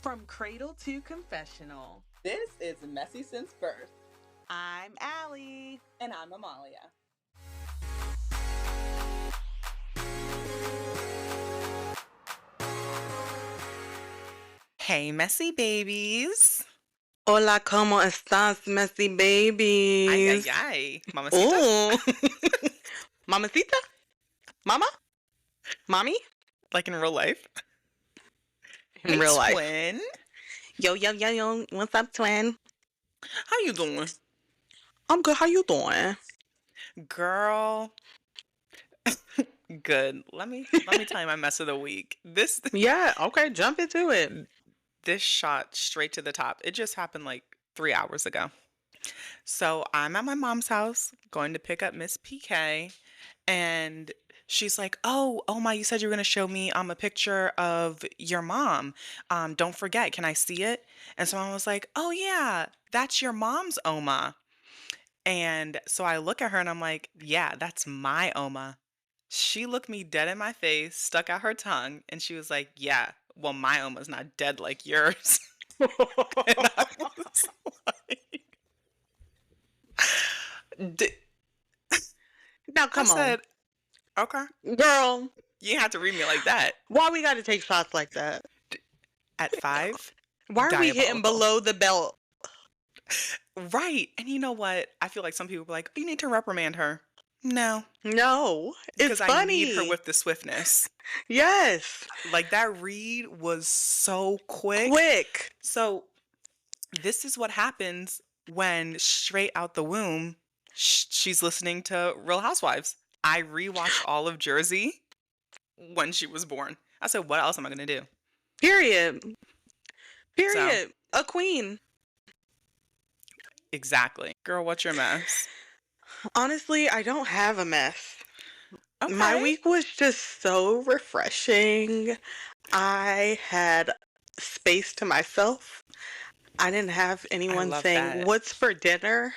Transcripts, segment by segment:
From cradle to confessional. This is Messy Since Birth. I'm Allie. And I'm Amalia. Hey, messy babies. Hola, ¿cómo estás, messy babies? Ay, ay, ay. Mamacita? Oh. Mamacita? Mama? Mommy? Like in real life? In Hey, real life. twin. Yo. What's up, twin? How you doing? I'm good. How you doing? Girl. Good. Let me tell you my mess of the week. This Yeah, okay, jump into it. shot straight to the top. It just happened like 3 hours ago. So I'm at my mom's house going to pick up Miss PK, and she's like, "Oh, Oma, you said you were gonna show me a picture of your mom. Don't forget, can I see it?" And so I was like, "Oh yeah, that's your mom's Oma." And so I look at her and I'm like, "Yeah, that's my Oma." She looked me dead in my face, stuck out her tongue, and she was like, "Yeah, well, my Oma's not dead like yours." And I was like, D- Now, I come on. said, "Okay." Girl, You didn't have to read me like that. why we gotta take shots like that? At 5, Why are we hitting diabolical. below the belt? Right. And you know what? I feel like some people be like, "You need to reprimand her." No, No, because it's I need her funny. with the swiftness. Yes, Like that read was so quick. quick. So this is what happens when straight out the womb, she's listening to Real Housewives. I rewatched all of Jersey when she was born. I said, what else am I going to do? Period. So, Period. A queen. exactly. Girl, what's your mess? Honestly, I don't have a mess. Okay. My week was just so refreshing. I had space to myself. I didn't have anyone love saying, that. "What's for dinner?"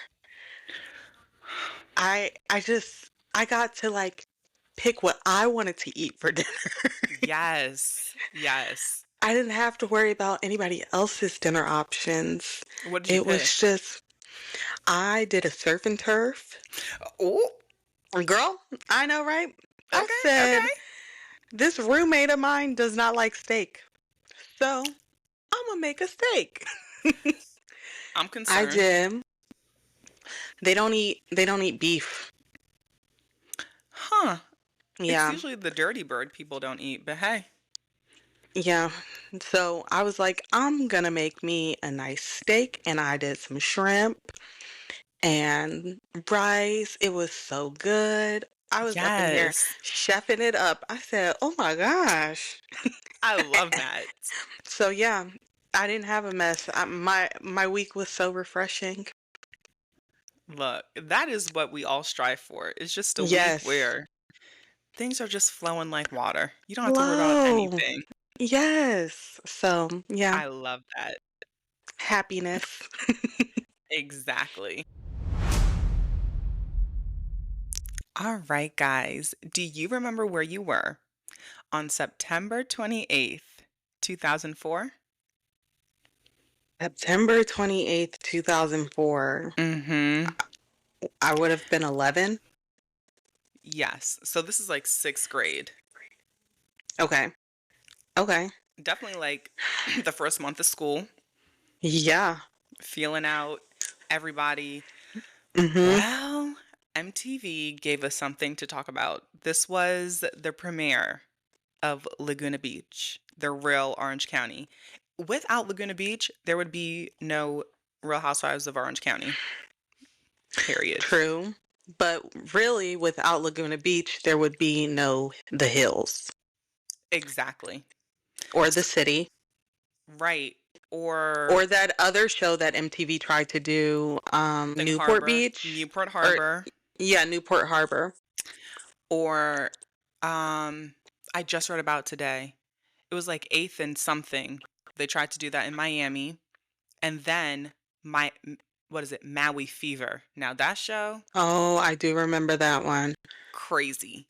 I got to like pick what I wanted to eat for dinner. Yes. Yes. I didn't have to worry about anybody else's dinner options. What did you It was just, I did a surf and turf. Oh, Girl, I know, right? I okay, said, okay. this roommate of mine does not like steak. So I'm gonna make a steak. I'm I concerned. did. They don't eat beef. Huh. Yeah. It's usually the dirty bird people don't eat, but hey. Yeah. So I was like, I'm gonna make me a nice steak, and I did some shrimp and rice. It was so good. I was up in here Yes. chefing it up. I said, oh my gosh. I love that. So yeah, I didn't have a mess. My week was so refreshing. Look, that is what we all strive for. It's just a week Yes. where things are just flowing like water. You don't have to worry about Flow. anything. Yes. So yeah, I love that. happiness. Exactly. All right, guys. Do you remember where you were on September 28th, 2004? September 28th, 2004. Mm-hmm. I would have been 11. Yes. So this is like 6th grade. Okay. Definitely like the first month of school. Yeah. Feeling out everybody. Mm-hmm. Well, MTV gave us something to talk about. This was the premiere of Laguna Beach, the real Orange County. Without Laguna Beach, there would be no Real Housewives of Orange County. Period. True. But really, without Laguna Beach, there would be no The Hills. Exactly. Or The City. Right. Or that other show that MTV tried to do, Newport Harbor, Beach. Newport Harbor. Yeah, Newport Harbor. Or I just read about today. It was like 8th and something. They tried to do that in Miami. And then Maui Fever. Now that show, Oh, I do remember that one. crazy.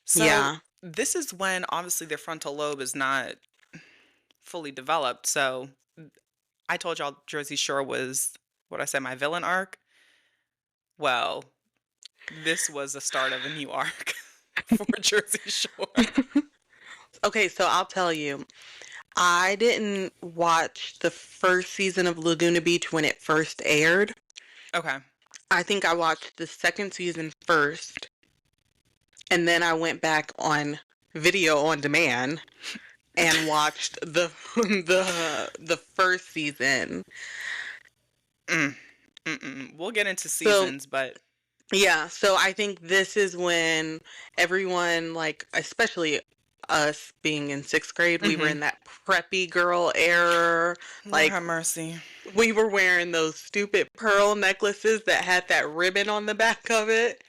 So Yeah. this is when obviously their frontal lobe is not fully developed. So I told y'all Jersey Shore was what I said, my villain arc. Well, this was the start of a new arc for Jersey Shore. Okay, so I'll tell you, I didn't watch the first season of Laguna Beach when it first aired. Okay. I think I watched the second season first, and then I went back on video on demand and watched the the first season. Mm, we'll get into So seasons, but yeah, so I think this is when everyone, like, especially us being in sixth grade, we were mhm. in that preppy girl era. Lord Like, have mercy. we were wearing those stupid pearl necklaces that had that ribbon on the back of it.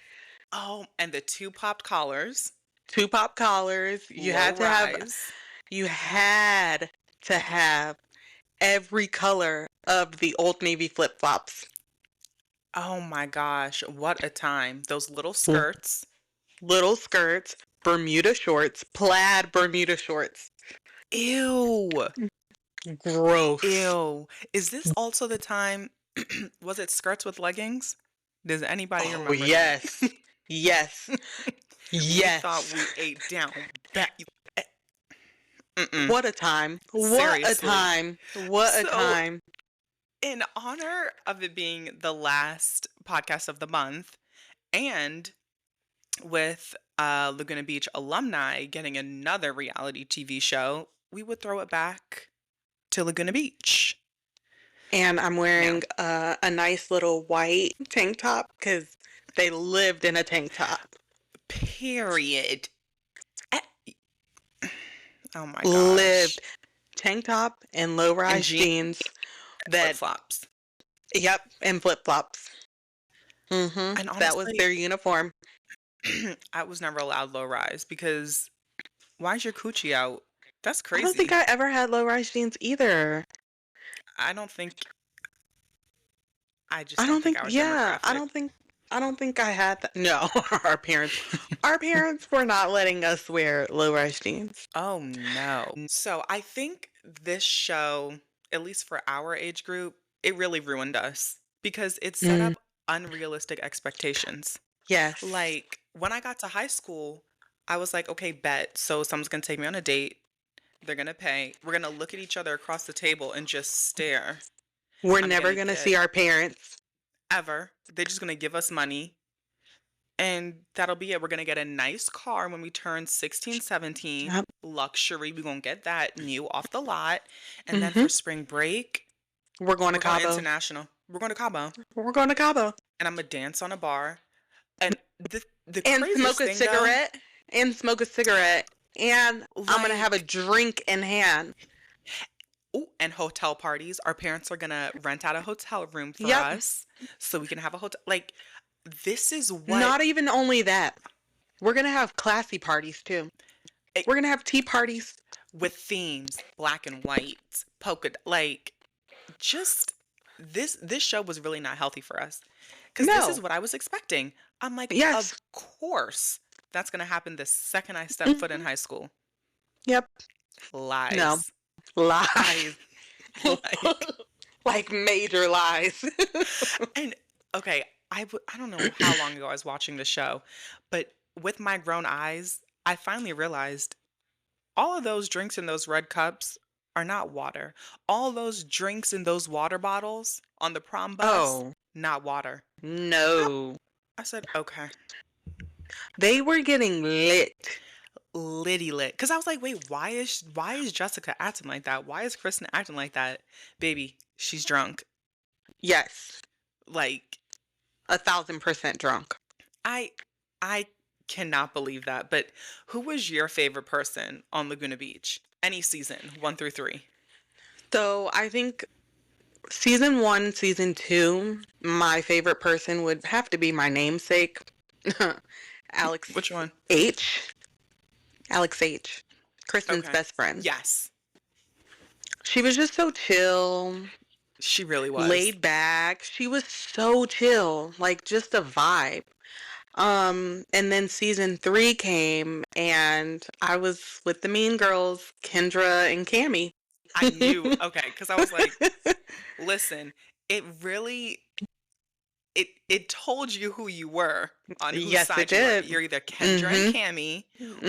Oh, and the two popped collars, Two pop collars. low rise. You had to have every color of the Old Navy flip-flops. Oh my gosh, what a time. Those little L- skirts. Little skirts, Bermuda shorts, plaid Bermuda shorts. Ew. Gross. Ew. Is this also the time was it skirts with leggings? Does anybody Oh, remember that? yes. Yes. We thought Yes. we ate down bad. Mm-mm. What a time. What a Seriously. time. What a So, time. in honor of it being the last podcast of the month, and with Laguna Beach alumni getting another reality TV show, we would throw it back to Laguna Beach. And I'm Now, wearing a nice little white tank top because they lived in a tank top. period. Eh, Oh my gosh. Lived tank top and And low-rise jeans, jeans flip that, flops. yep, and flip-flops. And That was honestly, their uniform. I was never allowed low rise because why is your coochie out? That's I don't think crazy. I ever had low-rise jeans either. I don't think, I just I don't don't think think, our yeah, demographic. I don't think I had that. No, our parents were not letting us wear low-rise jeans. Oh no. So I think this show, at least for our age group, it really ruined us because it set Mm, up unrealistic expectations. yes. Like when I got to high school, I was like, okay, bet. So someone's gonna take me on a date. They're gonna pay. We're gonna look at each other across the table and just stare. We're I'm never gonna gonna get see our parents. ever. They're just gonna give us money and that'll be it. We're gonna get a nice car when we turn 16, 17. Yep. Luxury. We're gonna get that new off the lot. And then for hmm spring break, We're going to we're going Cabo. international. We're going to Cabo. We're going to Cabo. And I'm gonna dance on a bar. And the And smoke craziest a thing though, cigarette. And smoke a cigarette. And I'm gonna have a like, drink in hand. ooh, and hotel parties. Our parents are gonna rent out a hotel room for Yep. us so we can have a hotel. Like, this is what Not even only that. We're gonna have classy parties too. it, We're gonna have tea parties. with themes, black and white, like just this show was really not healthy for us because this is No. what I was expecting. I'm like, of Yes. course that's gonna happen the second I step foot in hmm high school. Yep. No. Lies. Lies. Like, Like major lies. and okay, I don't know how long ago I was watching the show, but with my grown eyes, I finally realized all of those drinks in those red cups are not water. All those drinks in those water bottles on the prom bus, Oh, not water. no. I said, okay. They were getting lit. Liddy lit. Because I was like, wait, why is Jessica acting like that? Why is Kristen acting like that? Baby, she's drunk. Yes. Like, 1,000% drunk. I I cannot believe that. But who was your favorite person on Laguna Beach? Any season, 1 through 3. So I think season one, season two, my favorite person would have to be my namesake, Which Alex one? H. Alex H. Kristen's Okay. best friend. Yes, She was just so chill, she really was. laid back. She was so chill, like just a vibe. And then season three came and I was with the mean girls, Kendra and Cami. I knew, okay, because I was like, listen, it really it told you who you were, on whose Yes, it side you were. did. You're either Kendra and Mhm. Cammy,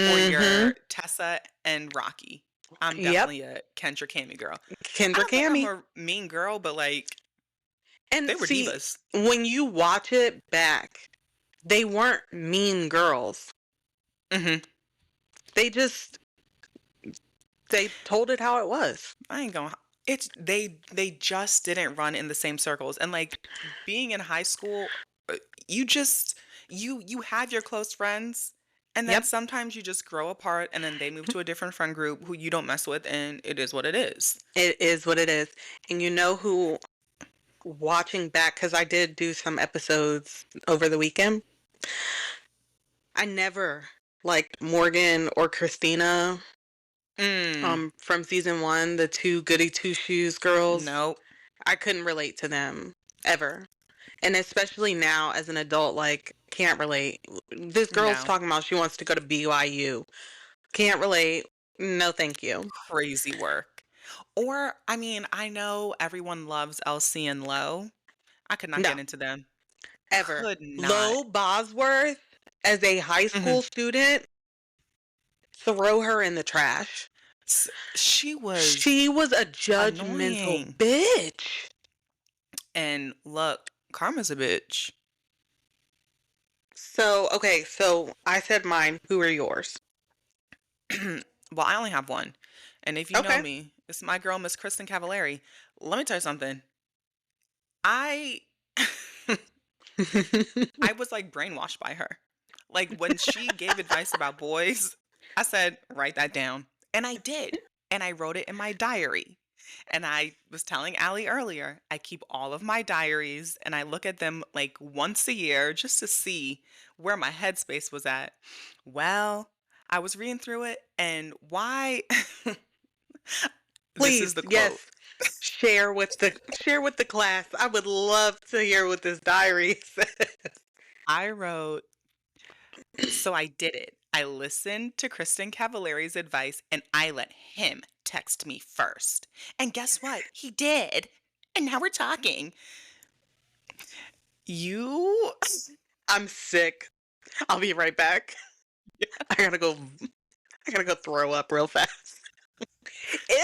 or Mhm. you're Tessa and Rocky. I'm Yep. definitely a Kendra Cammy girl. I Kendra don't think I'm Cammy. a mean girl, but, like, And they were see, divas. when you watch it back, they weren't mean girls. Mhm. They just they told it how it was. I ain't gonna it's they just didn't run in the same circles, and, like, being in high school, you just you have your close friends, and then Yep. sometimes you just grow apart, and then they move to a different friend group who you don't mess with, and it is what it is. It is what it is. And you know who, watching back, because I did do some episodes over the weekend, I never liked Morgan or Christina, Mm, from season one, the two goody two shoes girls. nope, I couldn't relate to them ever. And especially now as an adult, like, can't relate. This girl's no. talking about she wants to go to BYU. Can't relate. No, thank you. Crazy work. Or, I mean, I know everyone loves Elsie and Lo. I could not No, get into them. ever. Could not. Lo Bosworth, as a high Mhm. school student, throw her in the trash. She was She was a judgmental annoying. bitch. And look, Karma's a bitch. So, okay, so I said mine. Who are yours? Well, I only have one. And if you know Okay. me, it's my girl, Miss Kristen Cavallari. Let me tell you something. I I was like brainwashed by her. Like when she gave advice about boys, I said, write that down. And I did. And I wrote it in my diary. And I was telling Allie earlier, I keep all of my diaries and I look at them like once a year just to see where my headspace was at. Well, I was reading through it, and why this is Please, the yes. quote. Share with the class. I would love to hear what this diary says. I wrote, so I did it. I listened to Kristen Cavallari's advice and I let him text me first. And guess what? He did. And now we're talking. You I'm sick. I'll be right back. I gotta go. I gotta go throw up real fast. Ew!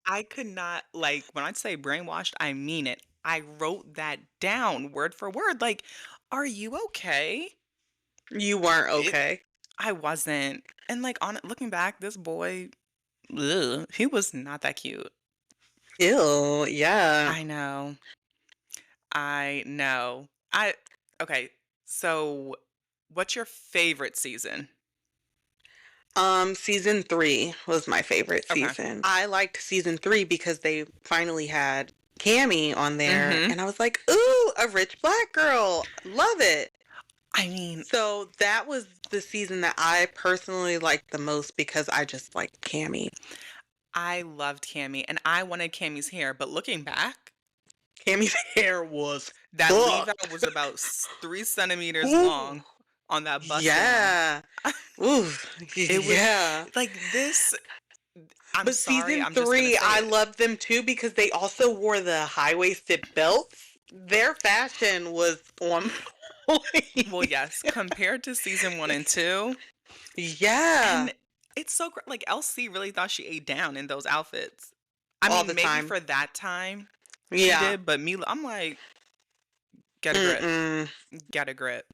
I could not, like, when I say brainwashed, I mean it. I wrote that down word for word. Like, are you okay? You weren't It okay. I wasn't. And like on it looking back, this boy, ugh, he was not that cute. Ew, yeah. I know. I know. I okay. So what's your favorite season? Season 3 was my favorite Okay. season. I liked season 3 because they finally had Cammy on there, Mhm. and I was like, ooh, a rich black girl. Love it. I mean, So that was the season that I personally liked the most because I just liked Cammy. I loved Cammy and I wanted Cammy's hair, but looking back, Cammy's hair was that leave out fucked. was about 3 centimeters Ooh, long on that bust down. yeah. Ooh, It was yeah. like this. I'm But sorry, season I'm just gonna 3, say I it. loved them too because they also wore the high-waisted belts. Their fashion was on point. Well, yes, compared to season 1 and 2, Yeah, and it's so like, LC really thought she ate down in those outfits. I all mean, the maybe time. for that time, she Yeah. did, but Mila I'm like, "Get a grip. Mm-mm. Get a grip."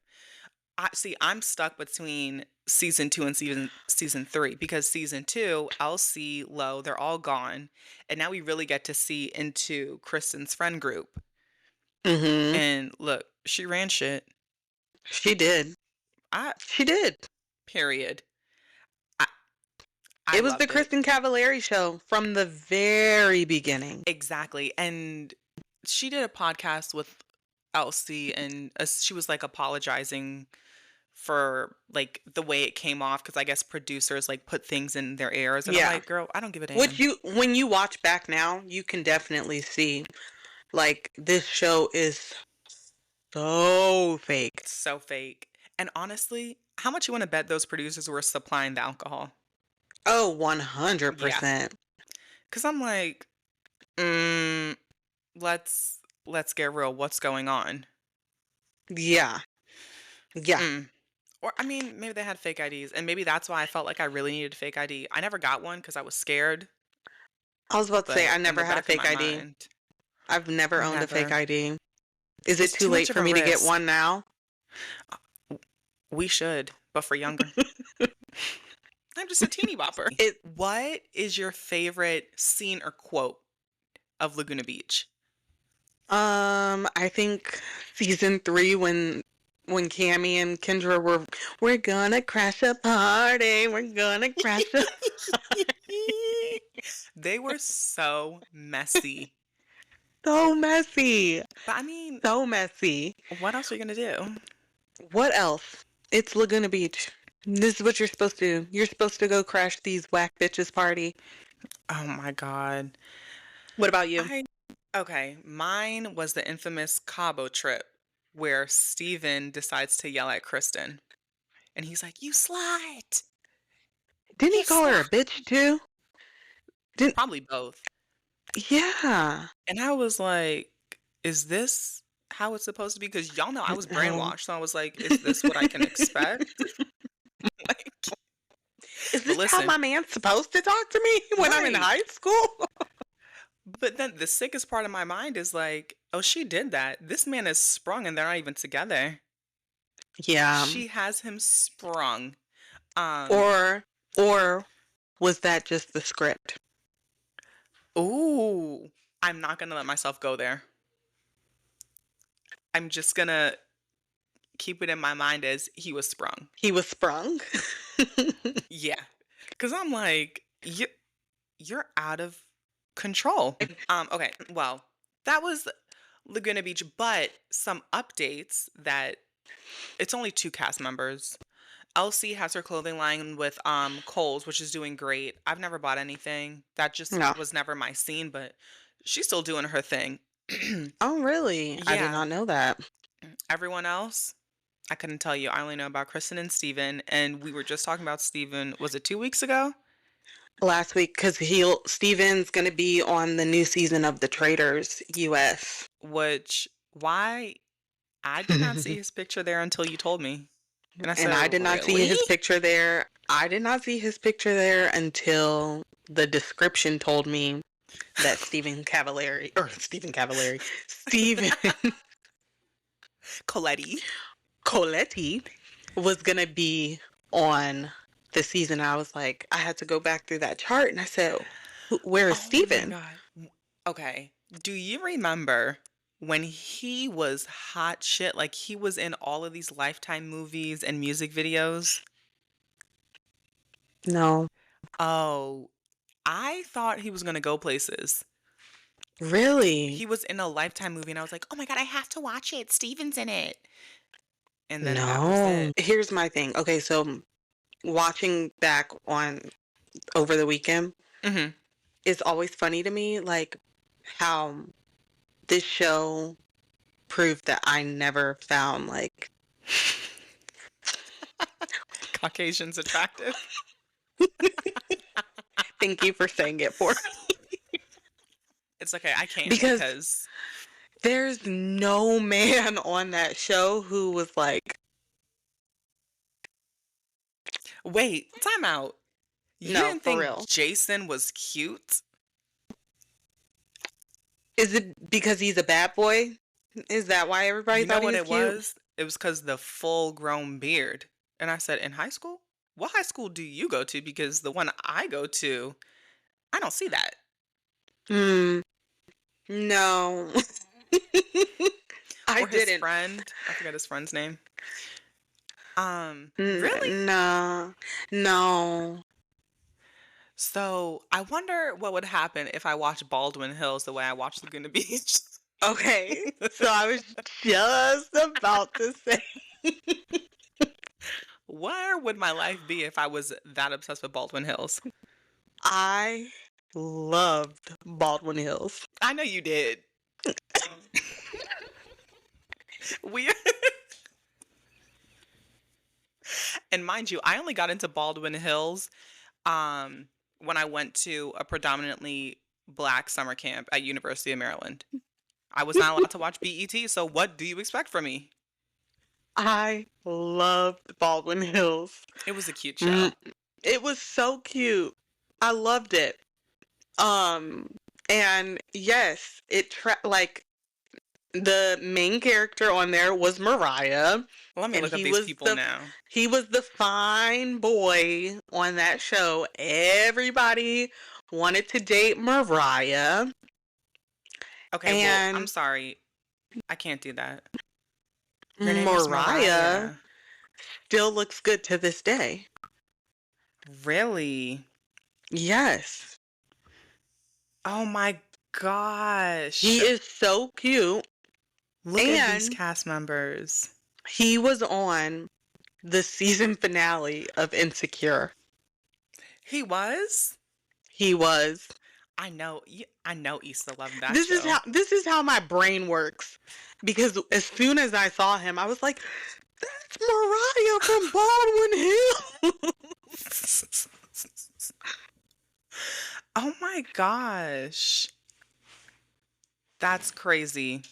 I'm stuck between season 2 and season 3 because season 2, LC, Lo, they're all gone, and now we really get to see into Kristen's friend group, Mm-hmm. and look, she ran shit. She did. I She did. period. I I It was the loved it. Kristen Cavallari show from the very beginning. Exactly, and she did a podcast with Elsie, and she was, like, apologizing for, like, the way it came off because I guess producers, like, put things in their ears, and I'm Yeah. like, "Girl, I don't give a Which damn." you, when you watch back now, you can definitely see, like, this show is so fake. So fake. And honestly, how much you wanna bet those producers were supplying the alcohol? Oh, Yeah. 100%. Cause I'm like, mm, let's get real. What's going on? Yeah. Yeah. Mm. Or I mean, maybe they had fake IDs, and maybe that's why I felt like I really needed a fake ID. I never got one because I was scared, I was about to say but I in the never had a back of fake my ID. mind, I've never owned a fake never. ID. Is it It's too too much late of for a me to get risk. one now? Uh, We should, but for younger. I'm just a teeny bopper. It What is your favorite scene or quote of Laguna Beach? I think season 3 when Cammy and Kendra we're gonna crash a party. We're gonna crash a They were so messy. so messy. But I mean, So messy. what else are you gonna do? What else? It's Laguna Beach. This is what you're supposed to do. You're supposed to go crash these whack bitches party. Oh my God. What about you? I Okay, mine was the infamous Cabo trip where Steven decides to yell at Kristen. And he's like, "You slut! Didn't You he call her a slut!" bitch too? Didn't Probably both. Yeah. And I was like, "Is this how it's supposed to be?" Because y'all know I was No. brainwashed. So I was like, "Is this what I can expect?" Like, Is but this how listen, my man's supposed to talk to me when I'm in right. high school? But then the sickest part of my mind is like, oh, she did that. This man is sprung and they're not even together. Yeah. She has him sprung. Um, Or or was that just the script? ooh, I'm not gonna let myself go there. I'm just gonna keep it in my mind as he was sprung. He was sprung? Yeah. Cause I'm like, you're out of control. Okay, well, that was Laguna Beach, but some updates that it's only 2 cast members. Elsie has her clothing line with Kohl's, which is doing great. I've never bought anything. That just No. was never my scene, but she's still doing her thing. Oh, really? I did Yeah. not know that. Everyone else, I couldn't tell you. I only know about Kristen and Steven, and we were just talking about Steven, was it 2 weeks ago? Last week, because Steven's gonna be on the new season of The Traitors US. Which why I did not see his picture there until you told me. And I And said, I did not see "Really?" his picture there. I did not see his picture there until the description told me that Stephen Coletti. Coletti was gonna be on the season. I was like, I had to go back through that chart and I said, where is Oh my Stephen? God. Okay. Do you remember when he was hot shit? Like he was in all of these Lifetime movies and music videos? No. Oh, I thought he was gonna go places. Really? He was in a Lifetime movie and I was like, "Oh my God, I have to watch it. Steven's in it." And then that was No. it. Here's my thing. Okay, so watching back on over the weekend, Hmm. it's always funny to me, like how this show proved that I never found like Caucasians attractive. thank you for saying it for It's okay. I can't because because there's no man on that show who was like, wait, time out. You no, didn't for think real. Jason was cute? Is it because he's a bad boy? Is that why everybody You know thought he what was it cute? was? It was because the full grown beard. And I said, in high school? What high school do you go to? Because the one I go to, I don't see that. Hmm. No. I Or his didn't. friend. I forgot his friend's name. Really? No. No. So I wonder what would happen if I watched Baldwin Hills the way I watched Laguna Beach. Okay. So I was just about to say Where would my life be if I was that obsessed with Baldwin Hills? I loved Baldwin Hills. I know you did. We and mind you, I only got into Baldwin Hills. Um, when I went to a predominantly black summer camp at University of Maryland. I was not allowed to watch BET, so what do you expect from me? I loved Baldwin Hills. It was a cute Mm, show. it was so cute. I loved it. Um, and yes, like the main character on there was Mariah, Let me and look up these people now. he was the fine boy on that show. Everybody wanted to date Mariah, Okay, well, I'm and sorry. I can't do that. Your name is Mariah Mariah. still looks good to this day. Really? Yes, Oh my gosh. he is so cute, Look at these and cast members. he was on the season finale of Insecure. He was? He was. I know Issa loved that show. This is how my brain works. Because as soon as I saw him, I was like, "That's Mariah from Baldwin Hills." Oh my gosh. That's crazy.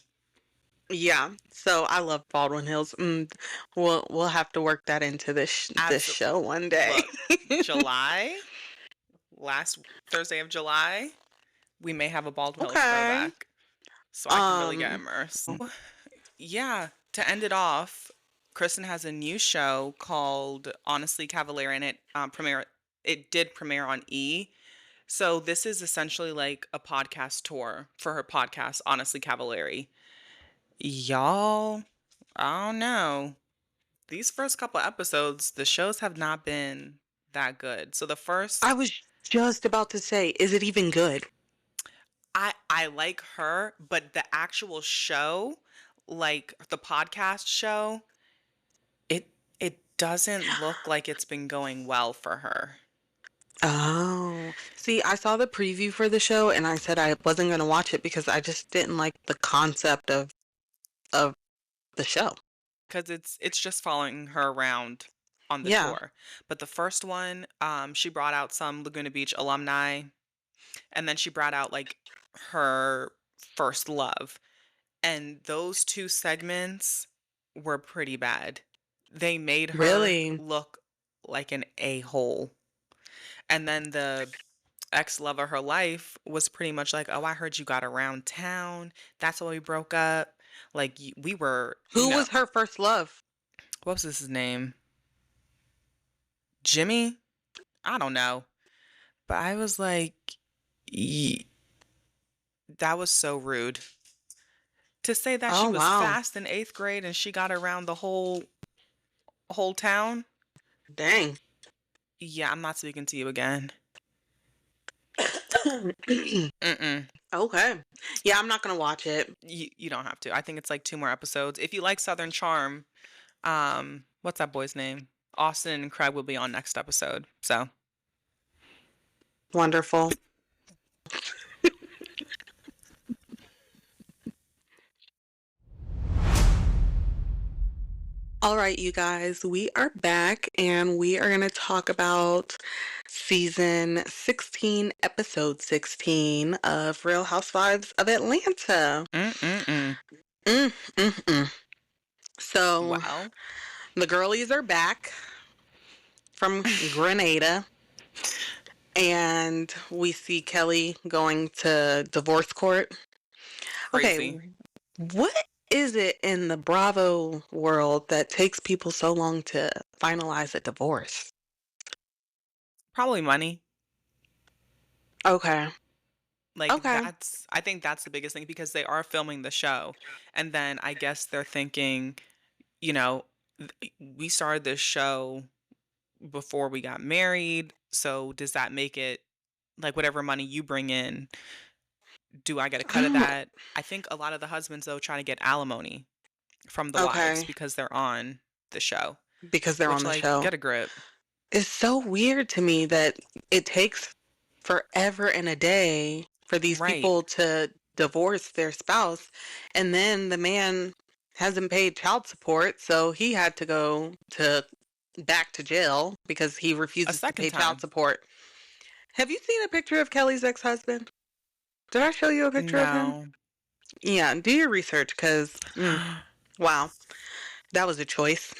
Yeah, so I love Baldwin Hills. We'll have to work that into this Absolutely. show one day. Look, July, last Thursday of July, we may have a Baldwin Hills Okay. throwback. So I can really get Um. immersed. Yeah, to end it off, Kristen has a new show called Honestly Cavalier, and it did premiere on E. So this is essentially like a podcast tour for her podcast, Honestly Cavalieri. Y'all, I don't know. These first couple episodes, the shows have not been that good. So the I first, was just about to say, is it even good? I like her, but the actual show, like the podcast show, it it doesn't look like it's been going well for her. Oh, see, I saw the preview for the show and I said I wasn't going to watch it because I just didn't like the concept of the show. Because it's just following her around on the Yeah, tour. But the first one, she brought out some Laguna Beach alumni, and then she brought out like her first love. And those two segments were pretty bad. They made her really. look like an a-hole. And then the ex-love of her life was pretty much like, "Oh, I heard you got around town. That's why we broke up." Like we were, Who was her first love? what was his name? Jimmy? I don't know. But I was like, "Ye- that was so rude. To say that she Oh, was wow. fast in eighth grade and she got around the whole town. Dang. Yeah, I'm not speaking to you again. Mm-mm. Okay. Yeah, I'm not gonna watch it. You don't have to. I think it's like two more episodes. If you like Southern Charm, what's that boy's name? Austin and Craig will be on next episode. So Wonderful. All right, you guys, we are back and we are going to talk about season 16, episode 16 of Real Housewives of Atlanta. mm-mm-mm. Mm, mm, mm. So, Well, the girlies are back from Grenada, and we see Kelly going to divorce court. crazy. Okay, what is it in the Bravo world that takes people so long to finalize a divorce? Probably money. Okay. Like Okay. I think that's the biggest thing because they are filming the show. And then I guess they're thinking, you know, we started this show before we got married. So does that make it like whatever money you bring in, do I get a cut of that? I think a lot of the husbands though try to get alimony from the wives Okay. because they're on the show, Because they're on which the like show. get a grip. It's so weird to me that it takes forever and a day for these Right. people to divorce their spouse, and then the man hasn't paid child support, so he had to go to back to jail because he A refuses to second pay child time. support. Have you seen a picture of Kelly's ex-husband? Did I show you a picture of him? No. Yeah, do your research, because, wow, that was a choice.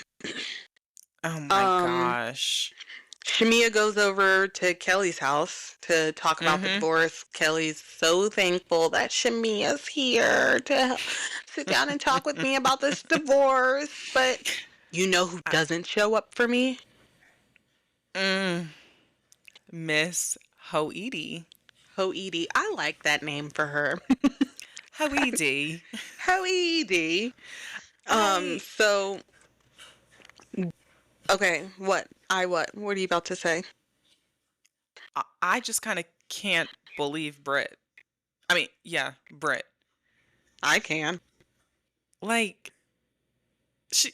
Oh my Um, gosh. Shamia goes over to Kelly's house to talk about the Mhm. divorce. Kelly's so thankful that Shamia's here to sit down and talk with me about this divorce. But you know who I, doesn't show up for me? mm, Miss Hoedi. Hoedi. I like that name for her. Hoedi. Hoedi. I So, okay, what? What? What are you about to say? I just kind of can't believe Brit. I mean, yeah, Brit. I can. Like she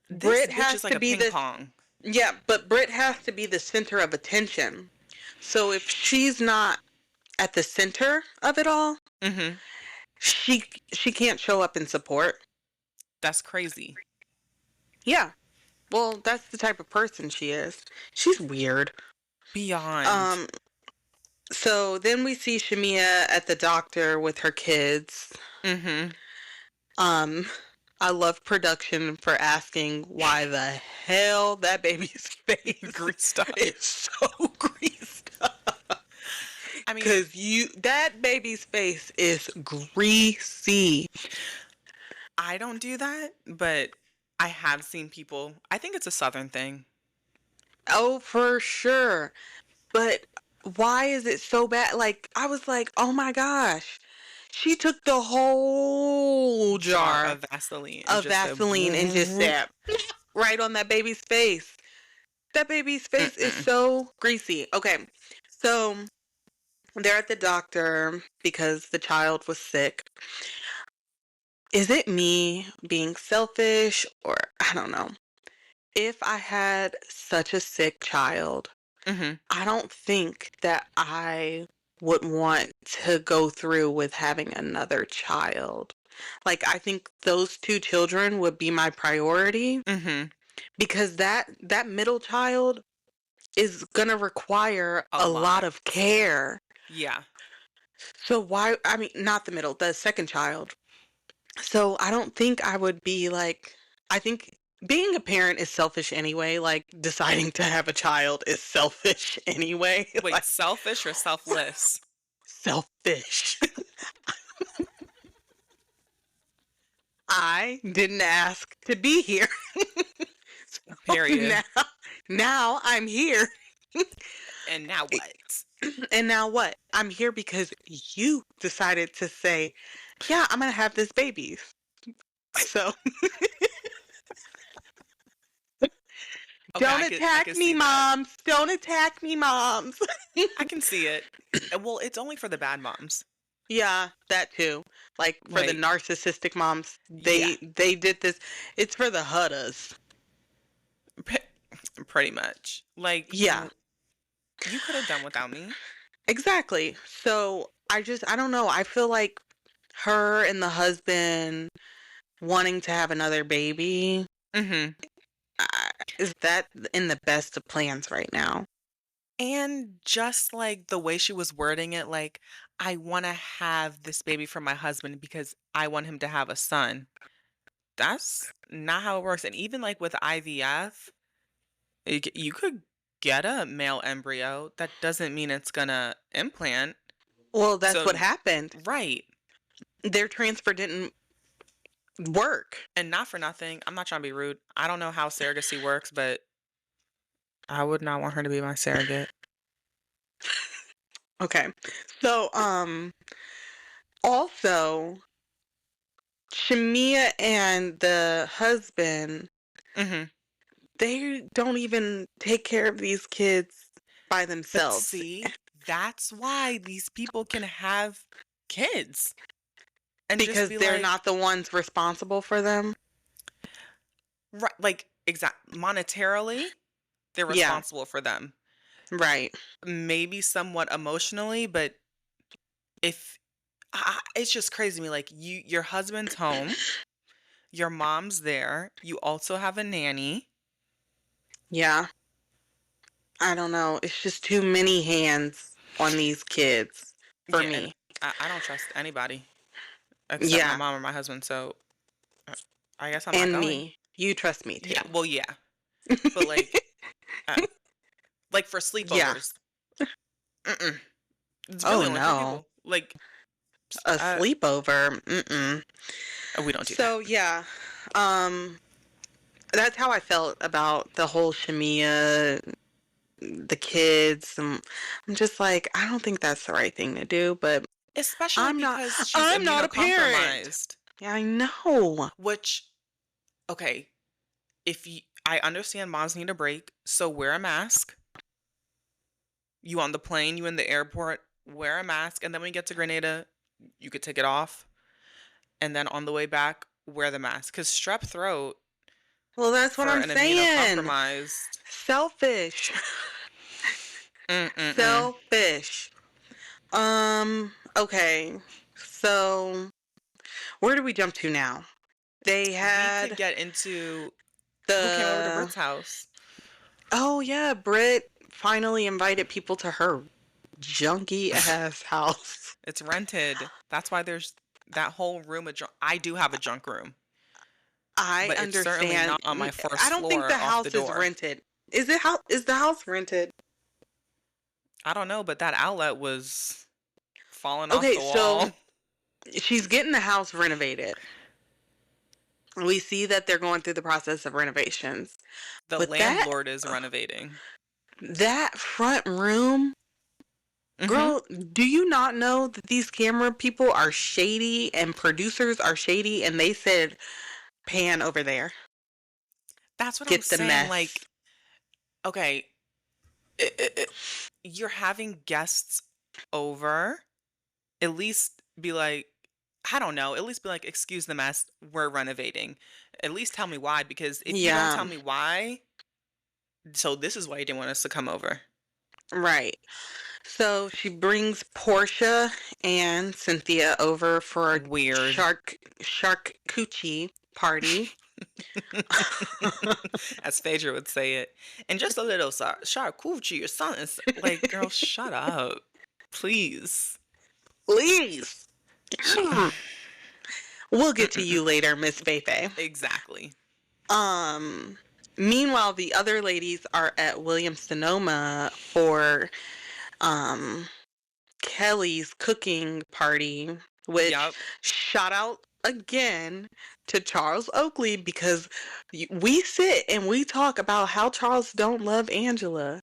this Brit bitch has is like to a be ping the, pong. yeah, but Brit has to be the center of attention. So if she's not at the center of it all, Mhm. she she can't show up in support. That's crazy. Yeah. Well, that's the type of person she is. She's weird. Beyond. Um so then we see Shamia at the doctor with her kids. Mhm. Um I love production for asking why the hell that baby's face Greased up. is so greased up. I mean, Cause that baby's face is greasy. I don't do that, but I have seen people. I think it's a southern thing. Oh, for sure. But why is it so bad? Like, I was like, oh my gosh. She took the whole Jar jar of Vaseline and of just said, Vaseline and just "Vroom." said, right on that baby's face. That baby's face is Mm-mm. so greasy. Okay, so they're at the doctor because the child was sick. Is it me being selfish, or I don't know? If I had such a sick child, Mhm. I don't think that I would want to go through with having another child. Like, I think those two children would be my priority, Mhm. because that middle child is gonna require A a lot lot. of care. Yeah. So why, I mean, not the middle, the second child. So I don't think I would be like, I think being a parent is selfish anyway. Like, deciding to have a child is selfish anyway. Wait, Like, selfish or selfless? selfish. I didn't ask to be here. So Period. now I'm here. And now what? And now what? I'm here because you decided to say, yeah, I'm going to have this baby. So Okay, don't I attack could me, see that. moms. Don't attack me, moms. I can see it. Well, it's only for the bad moms. Yeah, that too. Like, for the Like, narcissistic moms, yeah, they did this. It's for the Huddas. pretty much. Like, Yeah, you could have done without me. exactly. So I don't know. I feel like her and the husband wanting to have another baby, Mhm. uh, is that in the best of plans right now? And just like the way she was wording it, like, I want to have this baby for my husband because I want him to have a son. That's not how it works. And even like with IVF, you could get a male embryo. That doesn't mean it's gonna implant. Well, that's what So, happened. right. Their transfer didn't work. And not for nothing. I'm not trying to be rude. I don't know how surrogacy works, but I would not want her to be my surrogate. Okay. So, also, Shamia and the husband, Hmm. they don't even take care of these kids by But themselves. see, that's why these people can have kids and just Because be they're like, not the ones responsible for them. right, like exact monetarily, they're Yeah, responsible for them. right. Maybe somewhat emotionally, but if it's just crazy to me, like your husband's home, your mom's there, you also have a nanny. Yeah. I don't know. It's just too many hands on these kids for Yeah, and me. I don't trust anybody except my Yeah, mom or my husband. So uh, I guess I'm not and going. me. You trust me Yeah, too. well, yeah, but uh, like for Yeah. sleepovers, mm-mm. It's Oh really only three no. people. Like, A sleepover. Mm-mm. we don't do that. So yeah. Um that's how I felt about the whole Shamia, the kids. I'm just like, I don't think that's the right thing to do, but Especially I'm not because she's I'm not a parent. immunocompromised. Yeah, I know. Which, okay, if you, I understand moms need a break, so wear a mask. You on the plane, you in the airport, wear a mask, and then when you get to Grenada, you could take it off, and then on the way back, wear the mask. Because strep throat Well, that's what for I'm an saying. immunocompromised, Selfish. mm-mm-mm. Selfish. Okay. So, where do we jump to now? They We could had get into who came over to the Britt's house. oh yeah, Britt finally invited people to her junky ass house. It's rented. That's why there's that whole room of junk. I do have a junk room, I but it's certainly understand. not on my I first don't think floor the off the house is door. rented. Is the house rented? I don't know, but that outlet was falling off Okay, the wall. so she's getting the house renovated. We see that they're going through the process of renovations. The But that landlord is renovating. that front room, Hmm. girl, do you not know that these camera people are shady and producers are shady and they said pan over there. That's what I'm Get the saying. mess. Like, okay, i you're having guests over. At least be like, I don't know, at least be like, excuse the mess, we're renovating. At least tell me why, because if you don't Yeah, tell me why, so this is why you didn't want us to come over. right. So she brings Portia and Cynthia over for a Weird. shark coochie party. As Phaedra would say it. And just a little charcuterie or something. Like, girl, shut up. Please. Please. She, We'll get to mm-mm-mm. you later, Miss Feifei. Exactly. Um, Meanwhile, the other ladies are at Williams Sonoma for um Kelly's cooking party, which Yup. shout out again to Charles Oakley because we sit and we talk about how Charles don't love Angela.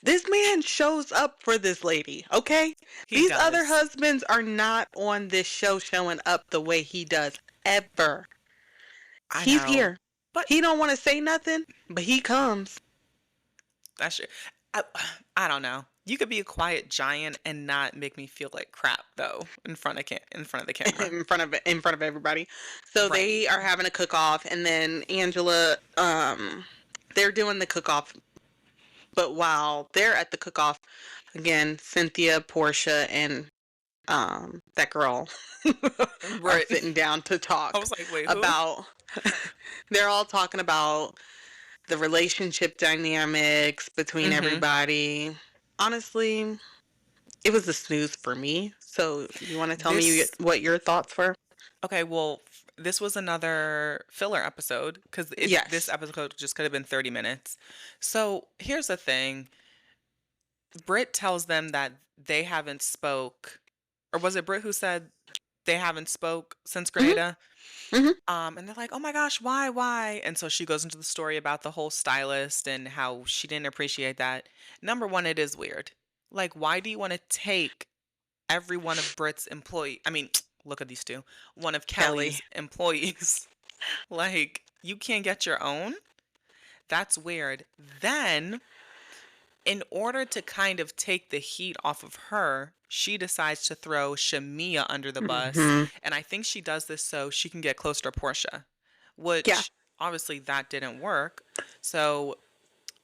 This man shows up for this lady, okay? He These other does. husbands are not on this show showing up the way he does ever. I He's know. here. But He don't want to say nothing, but he comes that's shit. I, I don't know. You could be a quiet giant and not make me feel like crap though in front of the camera. in front of everybody. So Right. they are having a cook off and then Angela they're doing the cook off, but while they're at the cook off, again, Cynthia, Portia, and that girl are Right. sitting down to I talk was like, wait, who? about they're all talking about the relationship dynamics between Hmm. everybody. Honestly, it was a snooze for me. So you want to tell me This what your thoughts were? Okay, well, this was another filler episode because this Yes. episode just could have been 30 minutes. So here's the thing. Britt tells them that they haven't spoke, or was it Britt who said they haven't spoke since Hmm. Grenada? Hmm. And they're like, "Oh my gosh, why?" And so she goes into the story about the whole stylist and how she didn't appreciate that. Number one, it is weird. Like, why do you want to take every one of Britt's employee? I mean, look at these two. One of Kelly. Kelly's employees. Like, you can't get your own? That's weird. Then, in order to kind of take the heat off of her, she decides to throw Shamia under the bus. Hmm. And I think she does this so she can get closer to Portia, Yeah. which obviously that didn't work. So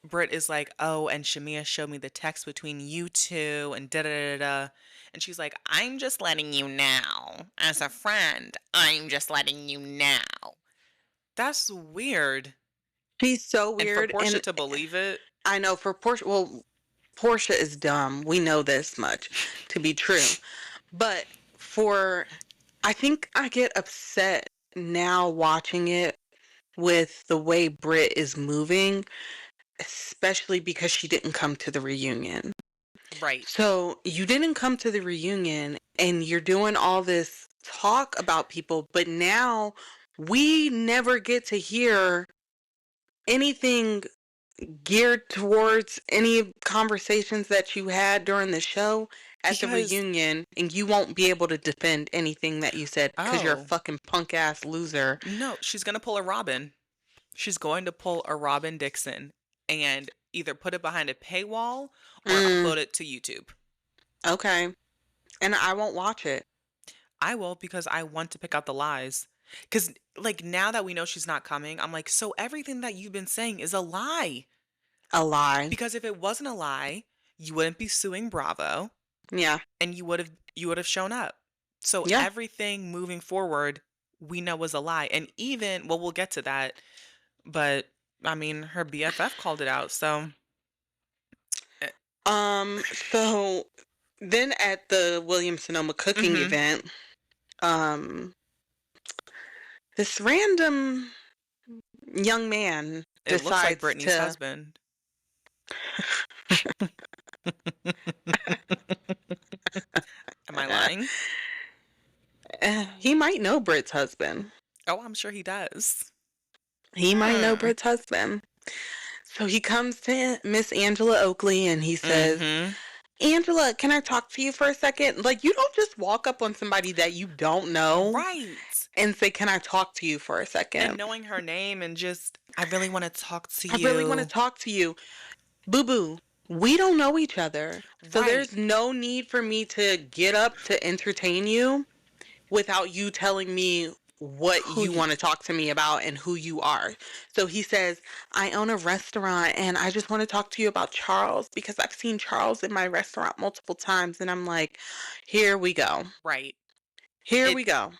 Britt is like, "Oh, and Shamia showed me the text between you two and da da da da." And she's like, "I'm just letting you know. As a friend, I'm just letting you know." That's weird. She's so And for weird. Portia And to believe it, I know for Portia, well, Portia is dumb. We know this much to be true. But for, I think I get upset now watching it with the way Britt is moving, especially because she didn't come to the reunion. Right. So you didn't come to the reunion and you're doing all this talk about people, but now we never get to hear anything geared towards any conversations that you had during the show at the Because, reunion, and you won't be able to defend anything that you said because you're a oh, fucking punk ass loser. no, she's going to pull a Robin. She's going to pull a Robin Dixon and either put it behind a paywall or Mm, upload it to YouTube. okay. And I won't watch it. I will because I want to pick out the lies. Because, like, now that we know she's not coming, I'm like, so everything that you've been saying is a lie. A lie. Because if it wasn't a lie, you wouldn't be suing Bravo Yeah. and you would have shown up. So Yeah. everything moving forward, we know was a lie. And even, well, we'll get to that, but I mean, her BFF called it out. So, eh, So then at the Williams Sonoma cooking mhm. event, um, this random young man It looks like decides Brittany's to, husband. Am I lying? he might know Britt's husband. Oh, I'm sure he does. He might know Hmm. Britt's husband. So he comes to Miss Angela Oakley and he says, Mm-hmm. Angela, can I talk to you for a second? Like, you don't just walk up on somebody that you don't know Right. and say, can I talk to you for a And second? knowing her name and just, I really want to talk to I really want to you. talk to you. Boo boo, we don't know each other. So Right. there's no need for me to get up to entertain you without you telling me what Who you you, want to talk to me about and who you are. So he says, I own a restaurant and I just want to talk to you about Charles because I've seen Charles in my restaurant multiple times. And I'm like, here we go. right. Here It, we go.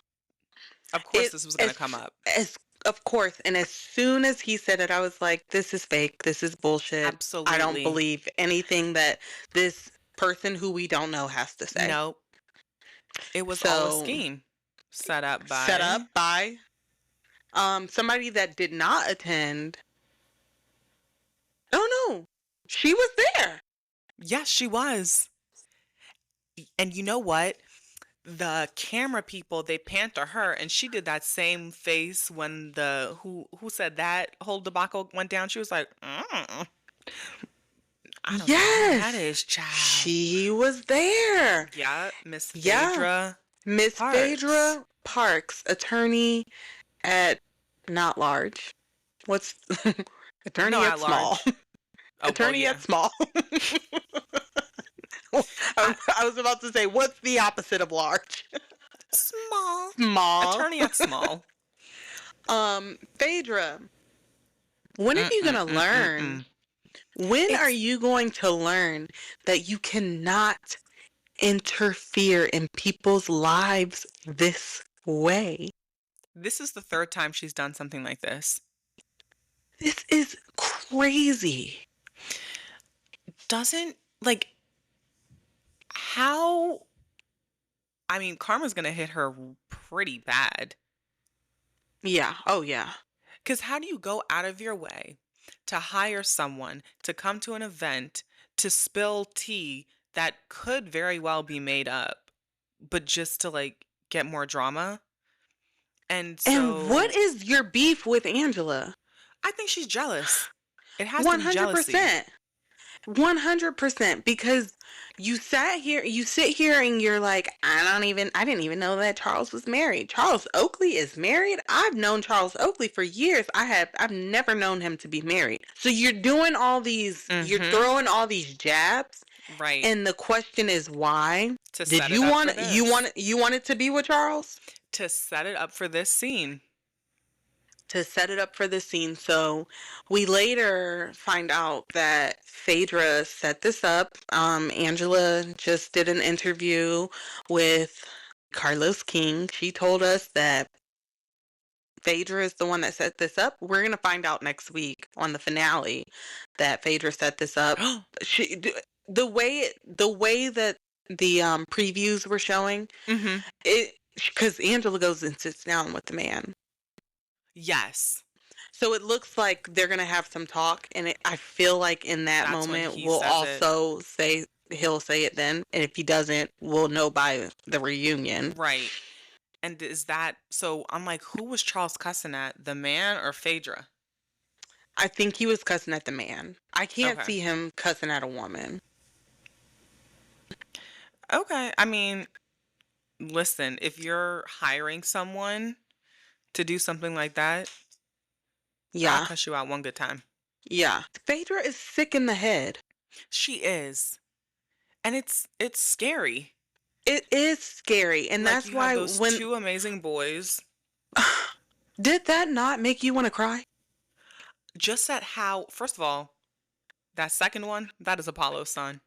of course, It this was going to come as up. as of course, and as soon as he said it, I was like, this is fake. This is bullshit. I don't Absolutely. believe anything that this person who we don't know has to say. No, it was all a So scheme set up set up by, by somebody that did not attend. Oh no, she was there. yes, she was. And you know what? The camera people, they panned to her and she did that same face when the who said that whole debacle went down. She was like, I don't know who that Yes, is, child. she was there. Yeah, Miss Yeah, Phaedra Miss Parks. Phaedra Parks, attorney at not large. What's No, attorney at at small? large. Oh, well, Attorney yeah. at small. I, I was about to say, what's the opposite of large? small. Small. Attorney at small. Phaedra, when are you gonna learn? Mm-mm-mm-mm-mm. When are It's you going to learn that you cannot interfere in people's lives this way? This is the third time she's done something like this. This is crazy. Doesn't like how I mean, karma's gonna hit her pretty bad. Yeah. Oh, yeah. Because how do you go out of your way to hire someone to come to an event to spill tea that could very well be made up, but just to like get more drama? And And what so is your beef with Angela? I think she's jealous. It has to be jealousy. 100%. 100%, because you sit here and you're like, I didn't even know that Charles was married. Charles Oakley is married. I've known Charles Oakley for years. I've never known him to be married. So you're Mm-hmm. throwing all these jabs, Right. and the question is why? To Did set it up for this. you want it to be with Charles? To set it up for this scene. To set it up for the scene. So we later find out that Phaedra set this up. Angela just did an interview with Carlos King. She told us that Phaedra is the one that set this up. We're going to find out next week on the finale that Phaedra set this up. She the way that the previews were showing Mhm. it, because Angela goes and sits down with the man. Yes. So it looks like they're gonna have some talk, and I feel like in that That's when moment he we'll says it. also say he'll say it then, and if he doesn't, we'll know by the reunion. Right. And is that so I'm like, who was Charles cussing at? The man or Phaedra? I think he was cussing at the man. I can't Okay. see him cussing at a woman. Okay. I mean, listen, if you're hiring someone to do something like that, I'll Yeah, cuss you out one good time. yeah. Phaedra is sick in the head. She is. And it's scary. It is scary, and Like that's you have why those when two amazing boys. did that not make you want to cry? Just at how, first of all, that second one, that is Apollo's son.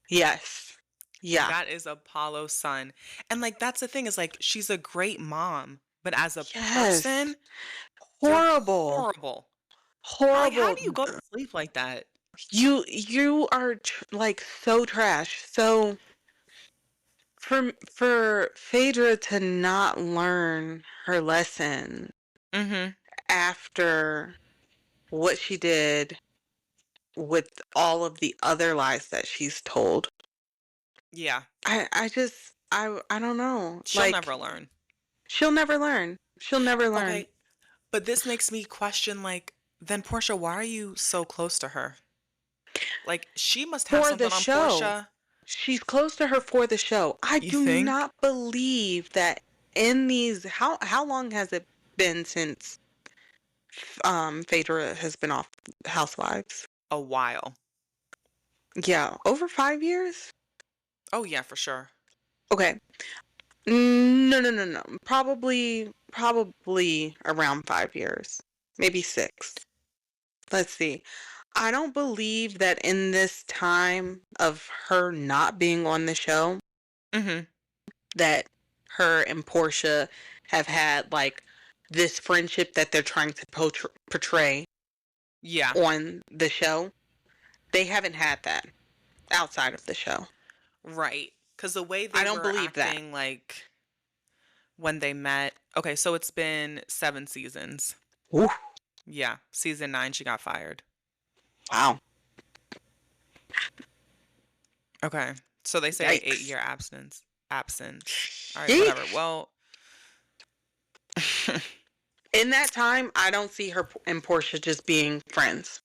Yes. Yeah. That is Apollo's son. And like that's the thing is like she's a great mom, but as a Yes. person, they're Horrible. horrible. Like how Horrible. do you go to sleep like that? You are like so trash. So for Phaedra to not learn her lesson Mhm. after what she did with all of the other lies that she's told. Yeah. I just I don't know. She'll Like never learn. she'll never learn. She'll never learn. Okay, but this makes me question like then Portia, why are you so close to her? Like she must have For the something on show. Portia. She's close to her for the show. I You do think? not believe that in these how long has it been since Phaedra has been off Housewives? A while. Yeah, over 5 years? Oh yeah, for sure. Okay. No, no, no, no. Probably around 5 years. Maybe six. Let's see. I don't believe that in this time of her not being on the show, Mhm. that her and Portia have had like this friendship that they're trying to portray Yeah. on the show. They haven't had that outside of the show. Right. Cuz the way I they don't were believe that. acting like when they met. Okay, so it's been 7 seasons. Ooh, Yeah, season 9 she got fired. wow. Okay. So they say 8-year Yikes. absence. All right, whatever. Sheesh. Well, In that time, I don't see her and Portia just being friends.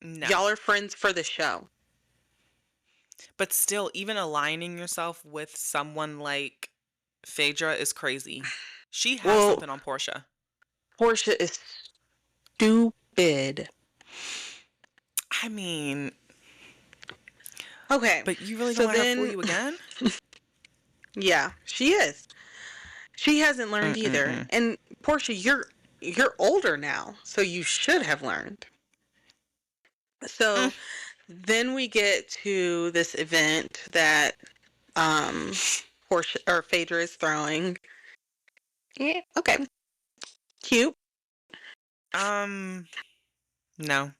no. Y'all are friends for the show. But still, even aligning yourself with someone like Phaedra is crazy. She has Well, something on Portia. Portia is stupid. I mean, Okay, but you really so gonna let her fool then, you again? yeah, she is. She hasn't learned either. Mm-mm-mm. And Portia, you're older now, so you should have learned. Mm. So then we get to this event that um Portia or Phaedra is throwing. Yeah, okay. Cute. No.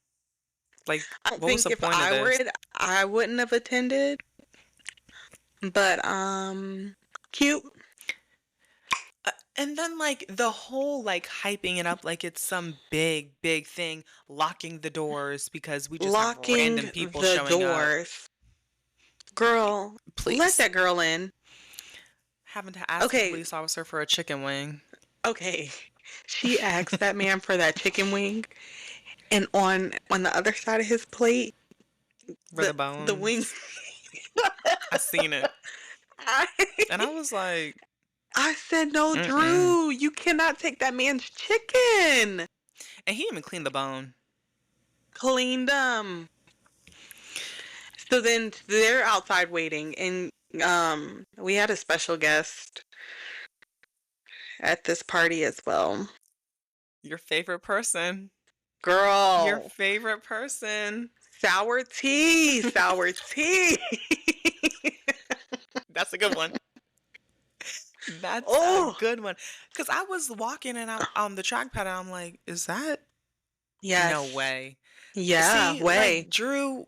Like, I don't what was think the if point of I were this? it, I wouldn't have attended. But cute. And then like the whole like hyping it up like it's some big, big thing, locking the doors because we just have Locking random people the showing up. doors. Girl, let Please. that girl in. Having to ask a Okay, police officer for a chicken wing. okay. She asked that man for that chicken wing, and on the other side of his plate, For the the wing. bones. I seen it. I, And I was like, I said, no, mm-mm. Drew, you cannot take that man's chicken. And he even cleaned the bone. Cleaned them. So then they're outside waiting, and we had a special guest at this party as well. Your favorite person. Your Girl, favorite person. sour tea, sour tea. That's a good one. That's a Oh, good one. Because I was walking and I'm on the trackpad and I'm like, is that? No yes. way. Yeah, See, way. like Drew,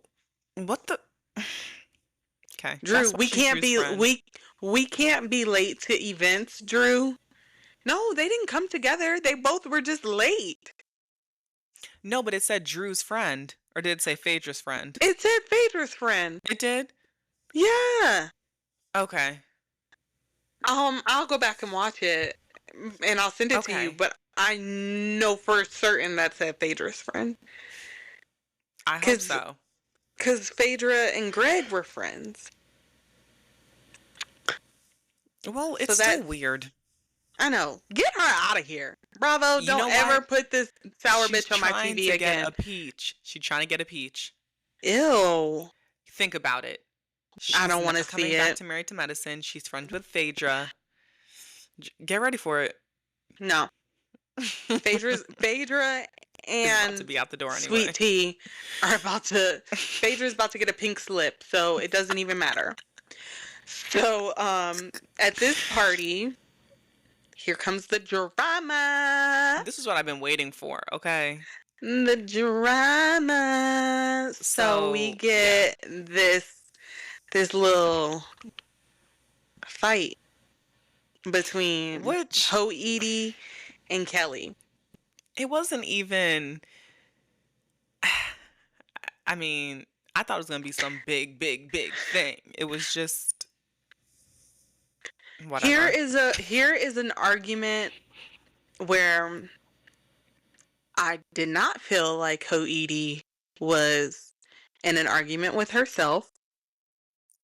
what the? Okay. Drew, That's why she's Drew's friend. we can't be late to events, Drew. No, they didn't come together. They both were just late. No, but it said Drew's friend. Or did it say Phaedra's friend? It said Phaedra's friend. It did? Yeah. Okay. I'll go back and watch it, and I'll send it to you. Okay. But I know for certain that said Phaedra's friend, I hope cause, so. 'cause Phaedra and Greg were friends. Well, So it's still weird. I know. Get her out of here. Bravo, You know don't ever what? put this sour She's bitch on my trying TV to get again. a peach. She's trying to get a peach. Ew. Think about it. I She's don't want never to coming see back it. to Married to Medicine. She's friends with Phaedra. Get ready for it. No. Phaedra Is about to and be out the door anyway. Sweet Tea are Phaedra's about to get a pink slip, so it doesn't even matter. So, at this party, here comes the drama. This is what I've been waiting for, okay? The drama. So we So, yeah. get this little fight between Which, Ho'iti and Kelly. it wasn't even, I mean, I thought it was going to be some big, big, big thing. It was just Here whatever. is an argument where I did not feel like Ho'iti was in an argument with herself.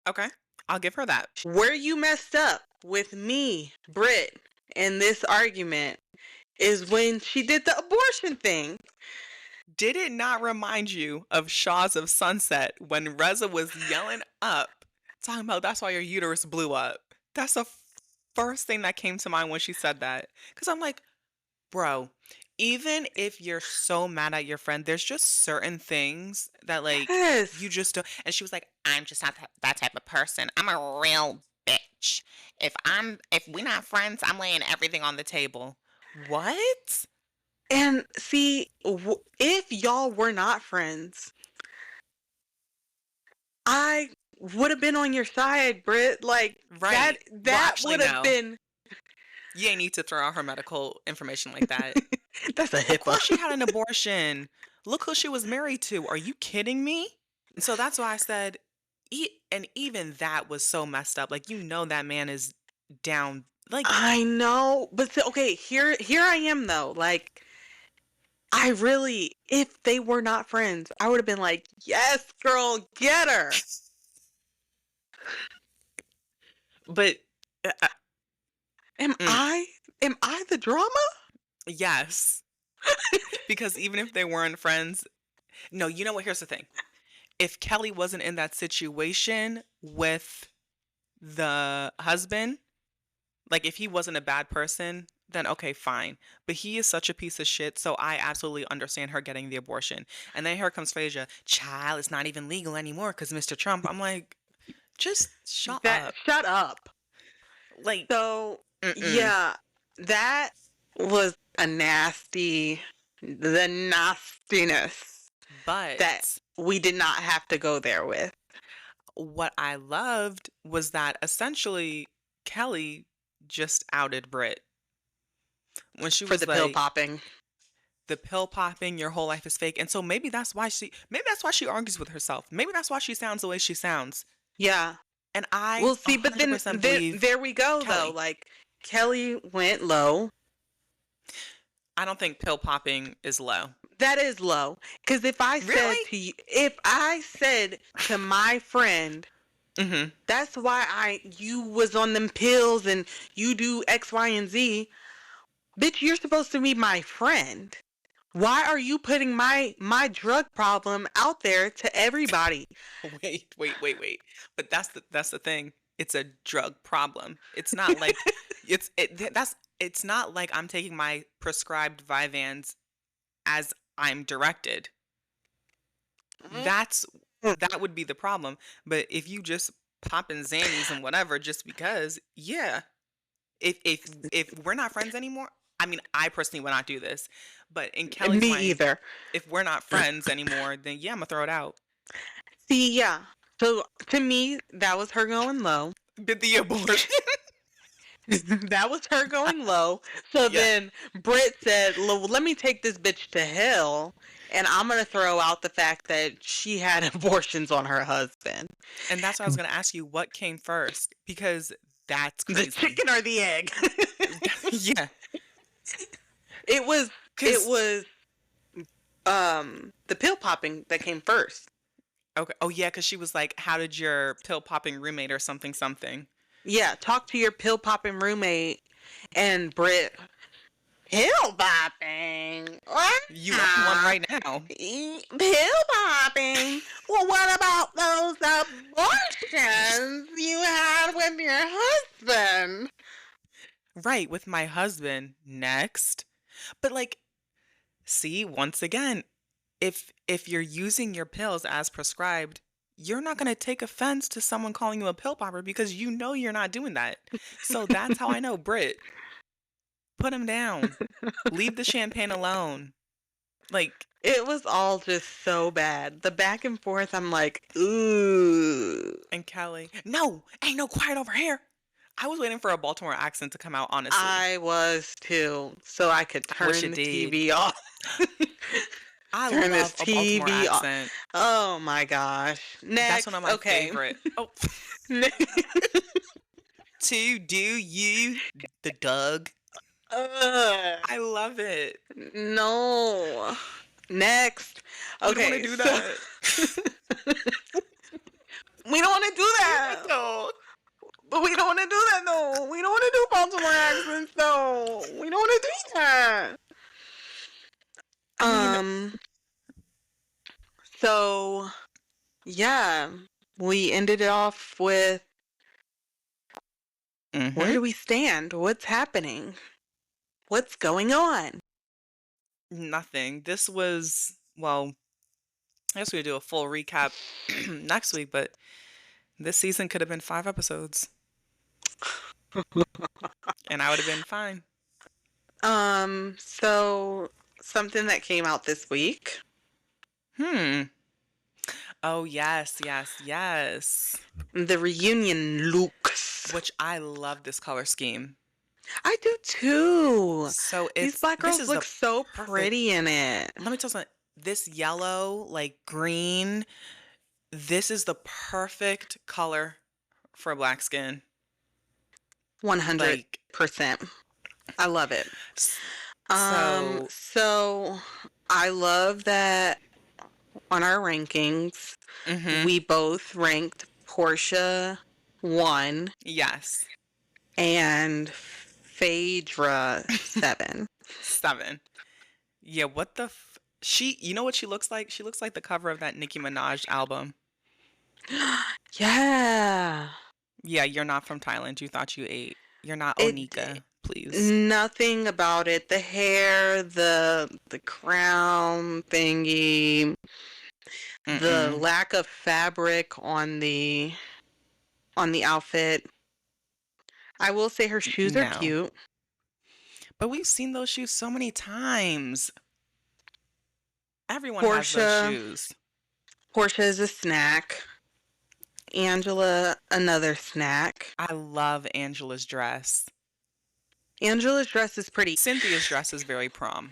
Okay. I'll give her that. Where you messed up with me, Britt, in this argument is when she did the abortion thing. Did it not remind you of Shaws of Sunset when Reza was yelling up, talking about that's why your uterus blew up? That's the first thing that came to mind when she said that. Because I'm like, bro, even if you're so mad at your friend, there's just certain things that, like, you Yes. just don't. And she was like, I'm just not that type of person. I'm a real bitch. If we're not friends, I'm laying everything on the table. What? And see, if y'all were not friends, I would have been on your side, Britt. Like Right. Well, that actually, would have no. been. You ain't need to throw out her medical information like that. That's a Of course she HIPAA. had an abortion. Look who she was married to. Are you kidding me? And so that's why I said, and even that was so messed up. Like, that man is down. Like, I know, but okay, here I am though. Like, I really, if they were not friends, I would have been like, yes, girl, get her. but Am mm, I the drama? yes, because even if they weren't friends, no, you know what? Here's the thing. If Kelly wasn't in that situation with the husband, like if he wasn't a bad person, then okay, fine. But he is such a piece of shit, so I absolutely understand her getting the abortion. And then here comes Phaedra, child, it's not even legal anymore because Mr. Trump. I'm like, just shut up. Shut up. Like, So, mm-mm. yeah, that was the nastiness that But we did not have to go there with. what I loved was that essentially Kelly just outed Britt when she For was the pill like, popping. the pill popping, your whole life is fake. And so maybe that's why she argues with herself. Maybe that's why she sounds the way she sounds. Yeah. And I We'll see, but then 100% believe there we go though. Kelly. Like Kelly went low. I don't think pill popping is low. That is low. Because if Really? I said to my friend, Mm-hmm. that's why you was on them pills and you do X, Y, and Z. Bitch, you're supposed to be my friend. Why are you putting my drug problem out there to everybody? Wait. But that's the thing. It's a drug problem. It's not like it's not like I'm taking my prescribed Vyvanse as I'm directed. That's that would be the problem. But if you just popping Xannies and whatever just because, yeah. If we're not friends anymore, I mean, I personally would not do this. But in Me Kelly's mind, either. if we're not friends anymore, then yeah, I'm gonna throw it out. See, yeah. So to me, that was her going low. Did the abortion. That was her going low. So Yeah. then Britt said, let me take this bitch to hell, and I'm going to throw out the fact that she had abortions on her husband. And that's what I was going to ask you. What came first? Because that's The crazy. chicken or the egg? Yeah. It was Because the pill popping that came first. okay. Oh yeah, because she was like, "How did your pill popping roommate or something something?" Yeah, talk to your pill popping roommate, and Britt, pill popping? What? You on one right now, Pill popping? Well, what about those abortions you had with your husband? right? With my husband next, but like, see, once again, if you're using your pills as prescribed, you're not going to take offense to someone calling you a pill popper because you know you're not doing that. So that's how I know, Brit. Put him down. Leave the champagne alone. Like, It was all just so bad. The back and forth, I'm like, ooh. and Kelly, no, ain't no quiet over here. I was waiting for a Baltimore accent to come out, honestly. I was too, so I could I wish turn it the did. TV off. I Turn this love a Baltimore TV off. accent. Oh my gosh. That's Next, one of my okay. favorite. Oh, to do you, the Doug. Ugh, I love it. no. Next. We don't want to Okay, do so that. we don't want to do that. No. But we don't want to do that though. We don't want to do Baltimore accents though. We don't want to do that. I mean, So yeah, we ended it off with where mhm. do we stand? What's happening? What's going on? Nothing. This was, well, I guess we'll do a full recap next week, but this season could have been 5 episodes and I would have been fine. So something that came out this week. Hmm. Oh, yes, yes, yes. The reunion looks. Which I love this color scheme. I do too. So These black this girls is look the so perfect. pretty in it. Let me tell you something. This yellow, like green, this is the perfect color for black skin. 100%. Like, I love it. so, So I love that on our rankings, mhm. we both ranked Portia 1 Yes, and Phaedra 7. 7. Yeah, what the you know what she looks like? She looks like the cover of that Nicki Minaj album. Yeah. Yeah, you're not from Thailand. You thought you ate. You're not It Onika, please. nothing about it. The hair, the crown thingy, the Mm-mm. lack of fabric on the outfit. I will say her shoes are No. cute. But we've seen those shoes so many times. Everyone has those shoes. Portia is a snack. Angela, another snack. I love Angela's dress. Angela's dress is pretty. Cynthia's dress is very prom.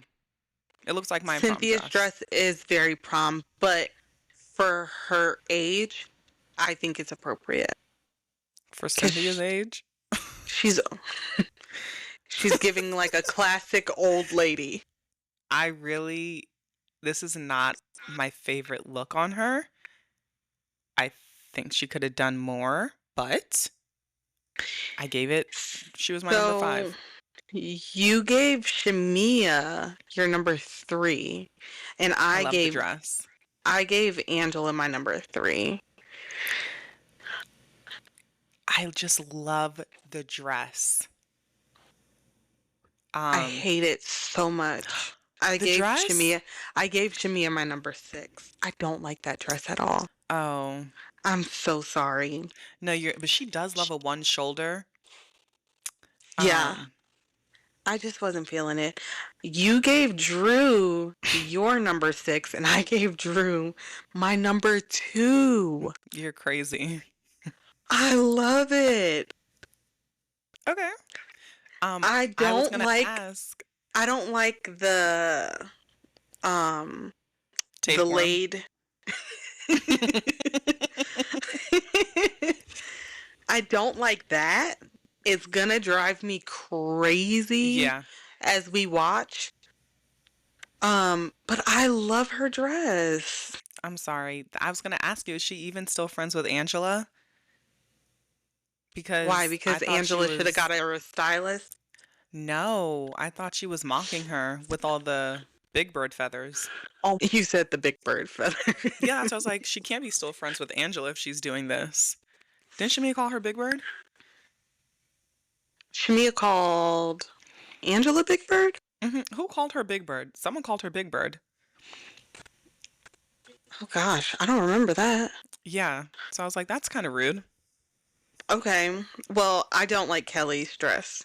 It looks like my prom Cynthia's dress is very prom, but for her age, I think it's appropriate. For Cynthia's age? She's she's giving like a classic old lady. This is not my favorite look on her. I think she could have done more, but I gave it. She was my number 5. You gave Shamia your number 3, and I love the dress. I gave Angela my number 3. I just love the dress. I hate it so much. I The gave dress? Shamia my number 6. I don't like that dress at all. Oh. I'm so sorry. No, but she does love a one shoulder. Yeah. I just wasn't feeling it. You gave Drew your number 6, and I gave Drew my number 2. You're crazy. I love it. Okay. I I was don't gonna like ask I don't like um the tapeworm. laid. I don't like that. It's gonna drive me crazy Yeah, as we watch. But I love her dress. I'm sorry. I was gonna ask you, is she even still friends with Angela? Why? Because I Because thought she Angela should have was. got her a stylist. No, I thought she was mocking her with all the Big Bird feathers. Oh, you said the big bird feather. Yeah, that's what I was like. She can't be still friends with Angela if she's doing this. Didn't Shamia call her Big Bird? Shamia called Angela Big Bird? Who called her Big Bird? Someone called her Big Bird. Oh gosh, I don't remember that. Yeah. So I was like, that's kind of rude. Okay, well, I don't like Kelly's dress.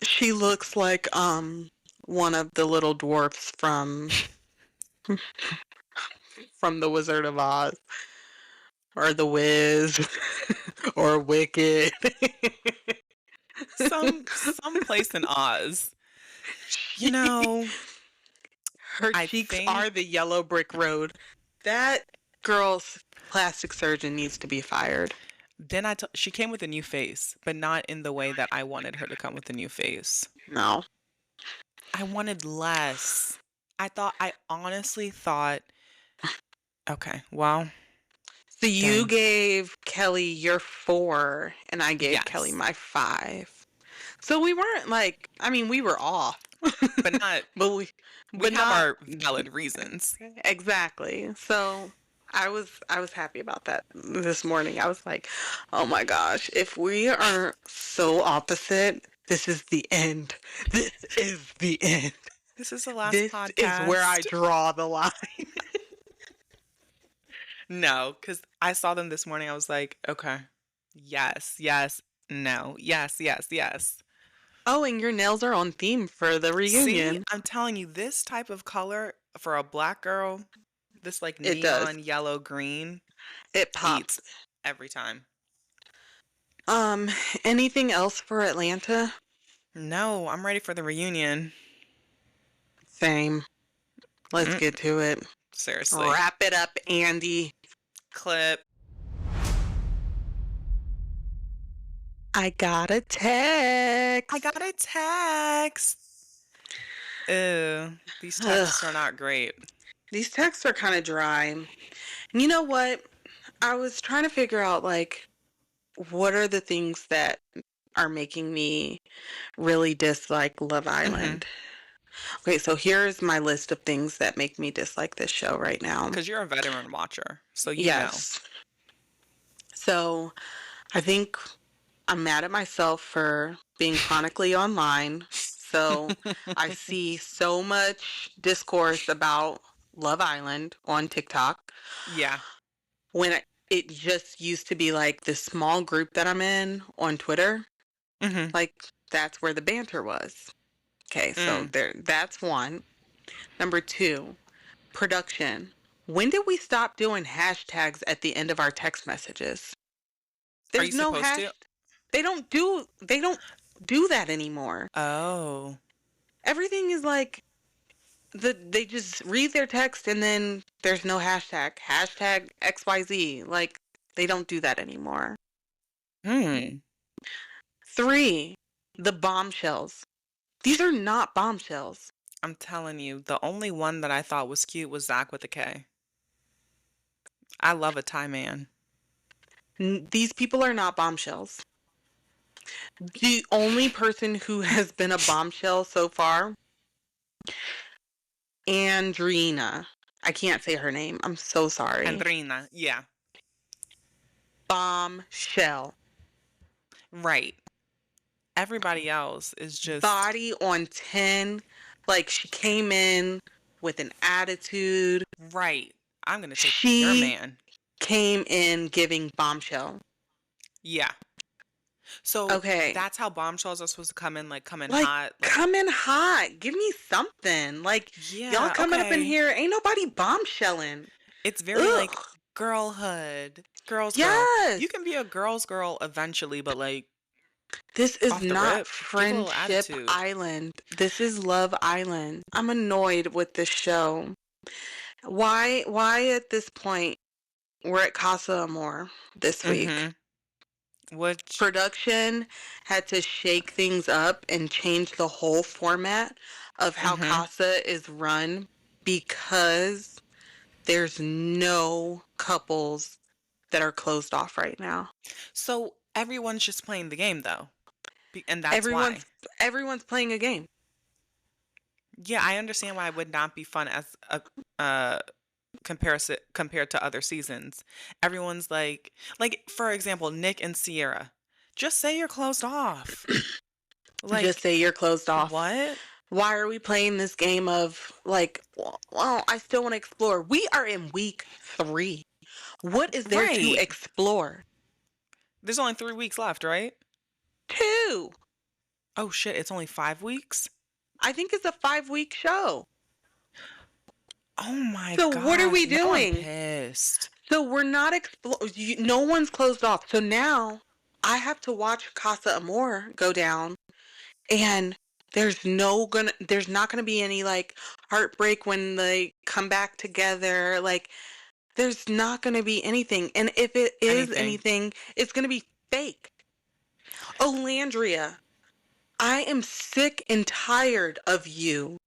She looks like one of the little dwarfs from The Wizard of Oz or The Wiz or Wicked. Some place in Oz. You She- know, Her I cheeks are think the yellow brick road. That girl's plastic surgeon needs to be fired. she came with a new face, but not in the way that I wanted her to come with a new face. No. I wanted less. I honestly thought, okay, well, So you dang. gave Kelly your 4, and I gave Kelly Yes. my 5. So we weren't like, I mean, we were off, But not, but we, we but have not our valid reasons. exactly. So I was happy about that this morning. I was like, oh my gosh, if we are so opposite, this is the end. This is the end. This is the last This is where I podcast. draw the line. No, because I saw them this morning. I was like, okay, yes, yes, no, yes, yes, yes. Oh, and your nails are on theme for the See, reunion. I'm telling you, this type of color for a black girl, this like It does. neon yellow green, It pops. eats every time. Um, anything else for Atlanta? No, I'm ready for the reunion. Same. Let's Mm, get to it. seriously. Wrap it up, Andy. Clip. I got a I text. got a text. Ew, these texts are Ugh. not great. These texts are kind of dry. And you know what? I was trying to figure out, like, what are the things that are making me really dislike Love Mm-hmm. Island? Okay, so here's my list of things that make me dislike this show right now. Because you're a veteran watcher, so you know. Yes. So I think I'm mad at myself for being chronically online. So I see so much discourse about Love Island on TikTok Yeah. when it just used to be like this small group that I'm in on Twitter. Mm-hmm. Like that's where the banter was. Okay, so Mm. that's one. Number 2, production. When did we stop doing hashtags at the end of our text messages? Are you There's no supposed hash. to? They don't do that anymore. Oh. Everything is like they just read their text and then there's no hashtag. Hashtag XYZ. Like they don't do that anymore. Hmm. 3, the bombshells. These are not bombshells. I'm telling you, the only one that I thought was cute was Zach with a K. I love a Thai man. These people are not bombshells. The only person who has been a bombshell so far, Andrina. I can't say her name. I'm so sorry. Andrina. Yeah. Bombshell. Right. Everybody else is just Body on 10. Like she came in with an attitude. right. I'm gonna take your She man. came in giving bombshell. Yeah. So Okay. that's how bombshells are supposed to come in, like come in Like, hot, like come in hot. Give me something. Like, y'all yeah, coming up in okay. here, ain't nobody bombshelling. It's very like Ugh. girlhood, girls girl. Yes. You can be a girl's girl eventually, but like This is off the not rip, give a little Friendship attitude. Island. This is Love Island. I'm annoyed with this show. Why at this point we're at Casa Amor this week? Mm-hmm. Which Production had to shake things up and change the whole format of how mm-hmm. Casa is run because there's no couples that are closed off right now. So everyone's just playing the game though. And that's Everyone's why. everyone's playing a game. Yeah, I understand why it would not be fun as a uh comparison compared to other seasons. Everyone's like for example, Nick and Sierra. Just say you're closed off. Just Like say you're closed off. what? Why are we playing this game of like, well, I still want to explore. We are in week 3. What is there to Right. explore? There's only 3 weeks left, right? 2. Oh shit, it's only 5 weeks? I think it's a 5-week show. Oh my So what are we gosh. Now I'm doing? pissed. So we're not no one's closed off. So now I have to watch Casa Amor go down, and there's not gonna be any like heartbreak when they come back together. Like, there's not gonna be anything. And if it is Anything. anything, it's gonna be fake. Olandria, I am sick and tired of you.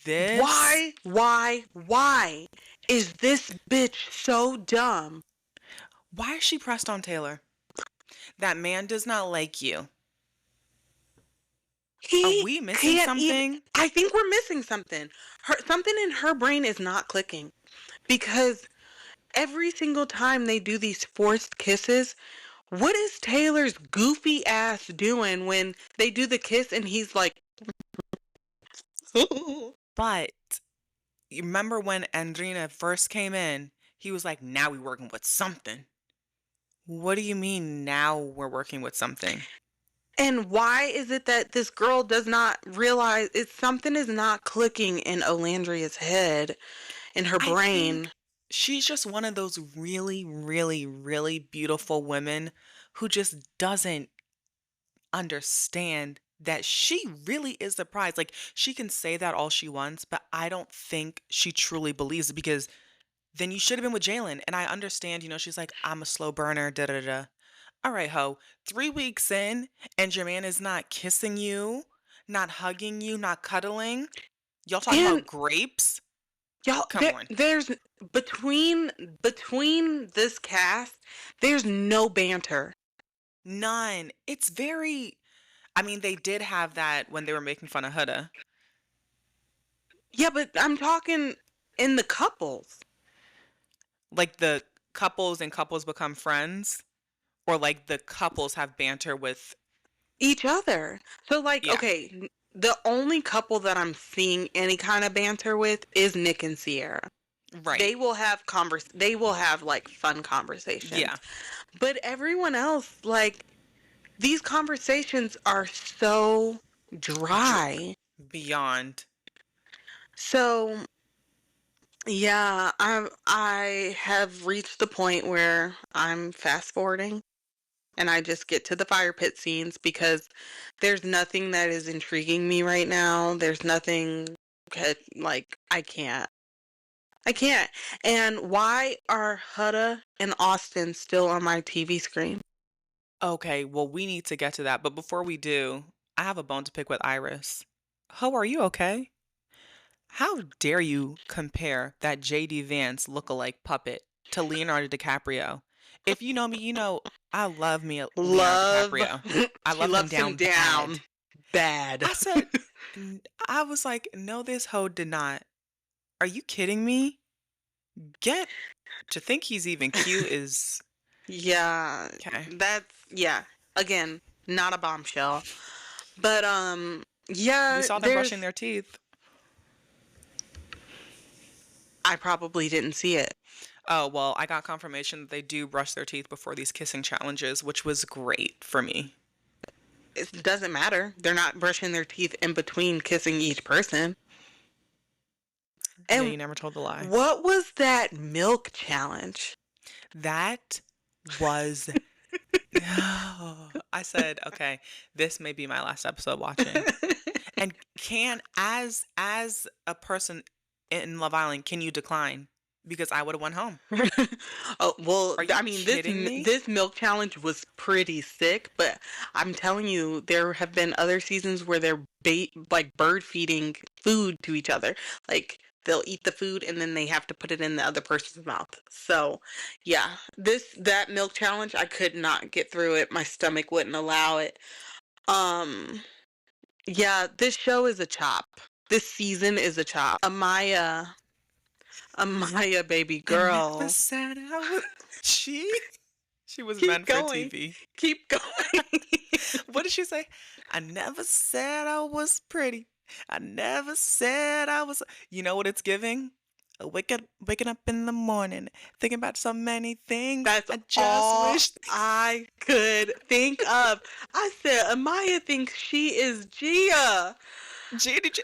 This Why is this bitch so dumb? why is she pressed on Taylor? That man does not like you. Are He we missing can't even. something? I think we're missing something. Something in her brain is not clicking because every single time they do these forced kisses, what is Taylor's goofy ass doing when they do the kiss and he's like, But you remember when Andrina first came in, he was like, now we working with something. What do you mean now we're working with something? and why is it that this girl does not realize something is not clicking in Olandria's head, in her I brain? think she's just one of those really, really, really beautiful women who just doesn't understand that she really is the prize. Like, she can say that all she wants, but I don't think she truly believes it because then you should have been with Jalen. And I understand, she's like, I'm a slow burner, da da da. All right, ho. 3 weeks in, and your man is not kissing you, not hugging you, not cuddling. Y'all talking And about grapes? y'all, Come on. there's between this cast, there's no banter. None. It's very. I mean, they did have that when they were making fun of Huda. Yeah, but I'm talking in the couples. Like the couples and couples become friends, or like the couples have banter with. Each other. So like, Yeah, okay, the only couple that I'm seeing any kind of banter with is Nick and Sierra. right. They will have like fun Yeah. conversations. But everyone else, like, these conversations are so Dr- dry. Beyond. So yeah, I have reached the point where I'm fast forwarding and I just get to the fire pit scenes because there's nothing that is intriguing me right now. There's nothing like I can't. I can't. And why are Huda and Austin still on my TV screen? Okay, well, we need to get to that. But before we do, I have a bone to pick with Iris. Ho, are you okay? How dare you compare that JD Vance lookalike puppet to Leonardo DiCaprio? If you know me, you know I love me a Leonardo Love. DiCaprio. I She love him loves him down bad. down bad. I said, I was like, no, this hoe did not. Are you kidding me? Get to think he's even cute is Yeah, okay. yeah. Again, not a bombshell. But We yeah, saw them brushing their teeth. I probably didn't see it. Oh, well, I got confirmation that they do brush their teeth before these kissing challenges, which was great for me. It doesn't matter. They're not brushing their teeth in between kissing each person. Yeah, And you never told the lie. what was that milk challenge? That was I said, okay, this may be my last episode watching. And as a person in Love Island, can you decline? Because I would have went home. Oh, well, Are you I mean, kidding me? this milk challenge was pretty sick, but I'm telling you, there have been other seasons where they're like bird feeding food to each other. Like they'll eat the food and then they have to put it in the other person's mouth. So, yeah, that milk challenge, I could not get through it. My stomach wouldn't allow it. Um, yeah, this show is a chop. This season is a chop. Amaya, baby I never girl. said I was she she was Keep meant for going. TV. Keep going. What did she say? I never said I was pretty. I never said I was. You know what it's giving? Waking up in the morning, thinking about so many things. That's I just all wish. I could think of. I said, Amaya thinks she is Gia. Gee, did you?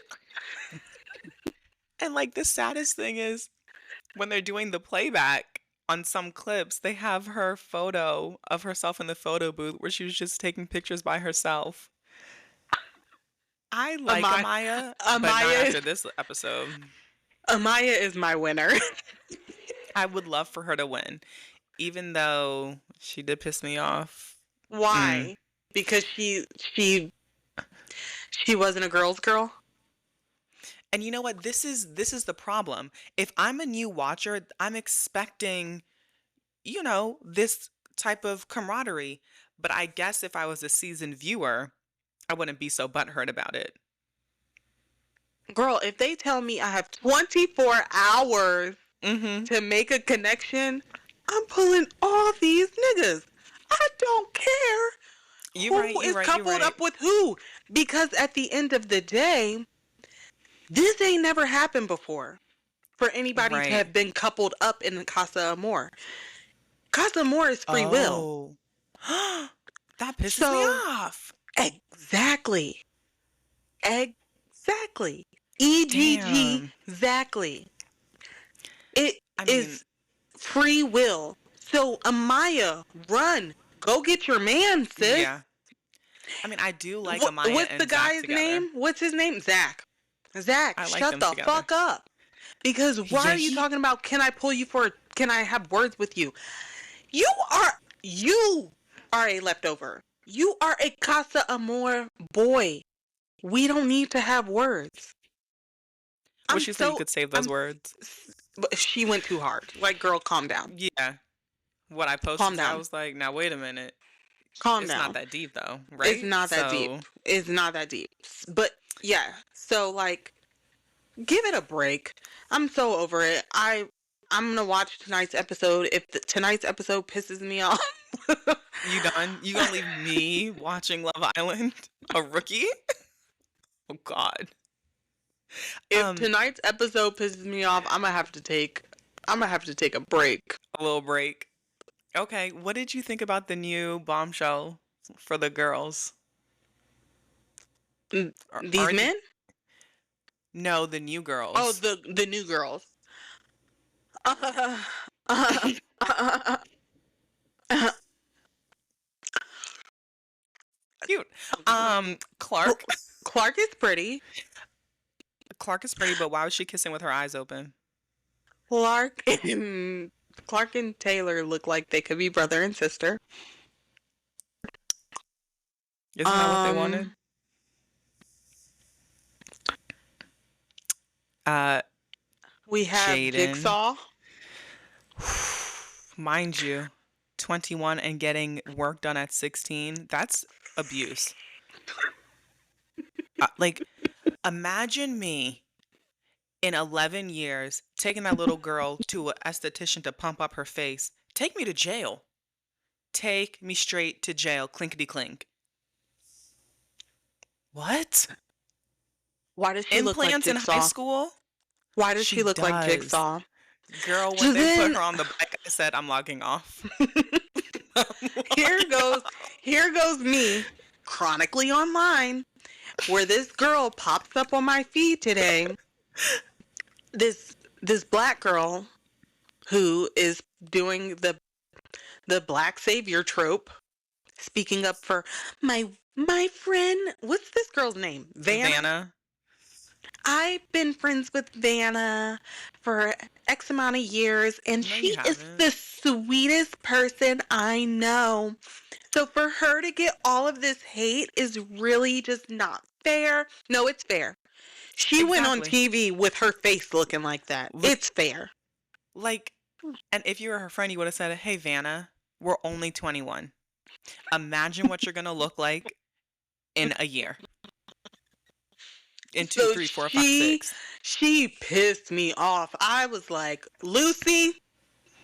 And like the saddest thing is when they're doing the playback on some clips, they have her photo of herself in the photo booth where she was just taking pictures by herself. I like Amaya, Amaya, but not Amaya, after this episode. Amaya is my winner. I would love for her to win, even though she did piss me off. Mm. Why? Because she wasn't a girl's girl. And you know what? This is the problem. If I'm a new watcher, I'm expecting, this type of camaraderie. But I guess if I was a seasoned viewer, I wouldn't be so butthurt about it. Girl, if they tell me I have 24 hours Mm-hmm. to make a connection, I'm pulling all these niggas. I don't care You're right, who you're is right, you're coupled right. up with who. Because at the end of the day, this ain't never happened before for anybody to Right. have been coupled up in Casa Amor. Casa Amor is free will. Oh. That pisses me So, off. exactly. Exactly. EGG, Damn. exactly. It I mean, is free will. So, Amaya, run. Go get your man, sis. yeah. I mean, I do like Amaya What's and the Zach guy's together. name? What's his name? Zach. Zach, I like shut them the together. fuck up. Because why Yeah, are you talking about, can I have words with you? You are a leftover. You are a Casa Amor boy. We don't need to have words. wish you said you could save those I'm, words. but she went too hard. Like, girl, calm down. Yeah. What I Calm posted, I down. was like, now wait a minute. Calm It's down. not that deep though, right? It's not that deep. It's not that deep. But yeah, so like, give it a break. I'm so over it. I'm gonna watch tonight's episode. If tonight's episode pisses me off, You done? You gonna leave me watching Love Island? A rookie? Oh God. if tonight's episode pisses me off, I'm gonna have to take a break. A little break. Okay, what did you think about the new bombshell for the girls? These men? No, the new girls. Oh, the new girls. Cute. Clark. Clark is pretty. Clark is pretty, but why was she kissing with her eyes open? Clark and Taylor look like they could be brother and sister. Isn't that what they wanted? We have Jaden. Jigsaw. Mind you, 21 and getting work done at 16, that's abuse. Like, imagine me in 11 years taking that little girl to an esthetician to pump up her face. Take me to jail. Take me straight to jail. Clinkety clink. What? Why does she look like Implants in Jigsaw? high school? Why does she look like does. Jigsaw? Girl, when So they put then her on the bike, I said, I'm logging off. I'm here logging goes off. here goes me chronically online where this girl pops up on my feed today. This black girl who is doing the black savior trope, speaking up for my friend. What's this girl's name? Vanna. Vanna. I've been friends with Vanna for X amount of years, and No, you she is the haven't. sweetest person I know. So for her to get all of this hate is really just not fair. No, it's fair. She went on Exactly. TV with her face looking like that. Look, It's fair. like, and if you were her friend, you would have said, hey, Vanna, we're only 21. Imagine what you're going to look like in a year. In two, So three, four, five, she six. she pissed me off. I was like, Lucy,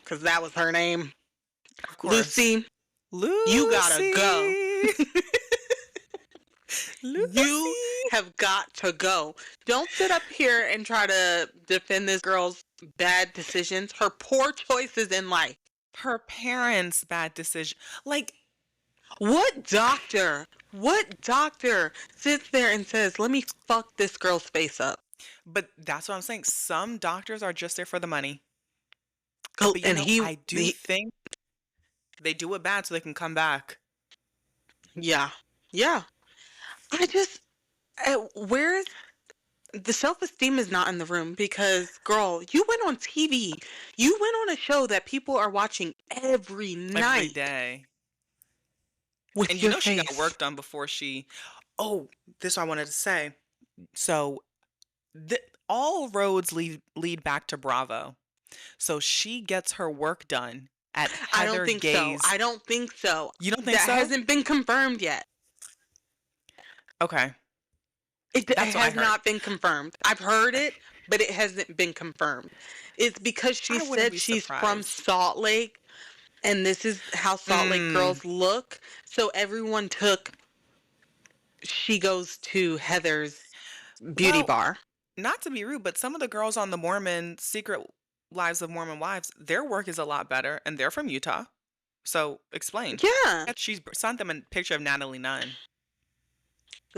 because that was her name. Of course. Lucy, you gotta go. Lucy. You Lucy. have got to go. Don't sit up here and try to defend this girl's bad decisions, her poor choices in life. Her parents' bad decision. Like, What doctor sits there and says, let me fuck this girl's face up? but that's what I'm saying. Some doctors are just there for the money. Oh, But and I do think they do it bad so they can come back. yeah, yeah. I just, where is the self-esteem is not in the room because, girl, you went on TV. You went on a show that people are watching every Every night day. with And your she got face. work done before she. Oh, this is what I wanted to say. So, all roads lead back to Bravo. So she gets her work done at I don't Heather think so. Gay's. I don't think so. You don't think That so? hasn't been confirmed yet. Okay, It that's what I has heard. not been confirmed. I've heard it, but it hasn't been confirmed. It's because she I wouldn't said be she's from surprised. Salt Lake, and this is how Salt Lake Mm. girls look. So everyone took, she goes to Heather's beauty Well, bar. not to be rude, but some of the girls on the Mormon Secret Lives of Mormon Wives, their work is a lot better, and they're from Utah. So explain. Yeah. She's sent them a picture of Natalie Nunn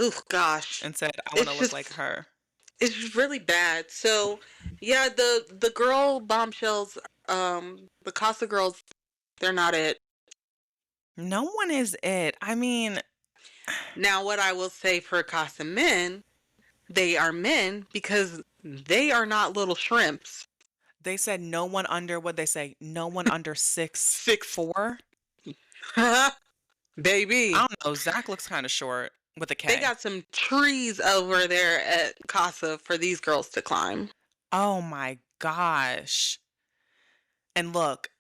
Oh gosh. and said, "I want to It's look like just her." it's just really bad. So yeah, the girl bombshells, the Casa girls, they're not it. No one is it. I mean, Now what I will say for Casa men, they are men because they are not little shrimps. they said no one under what they say, no one under Six 6'4". I baby. don't know. Zach looks kind of short with a They K. got some trees over there at Casa for these girls to climb. Oh my gosh. And look,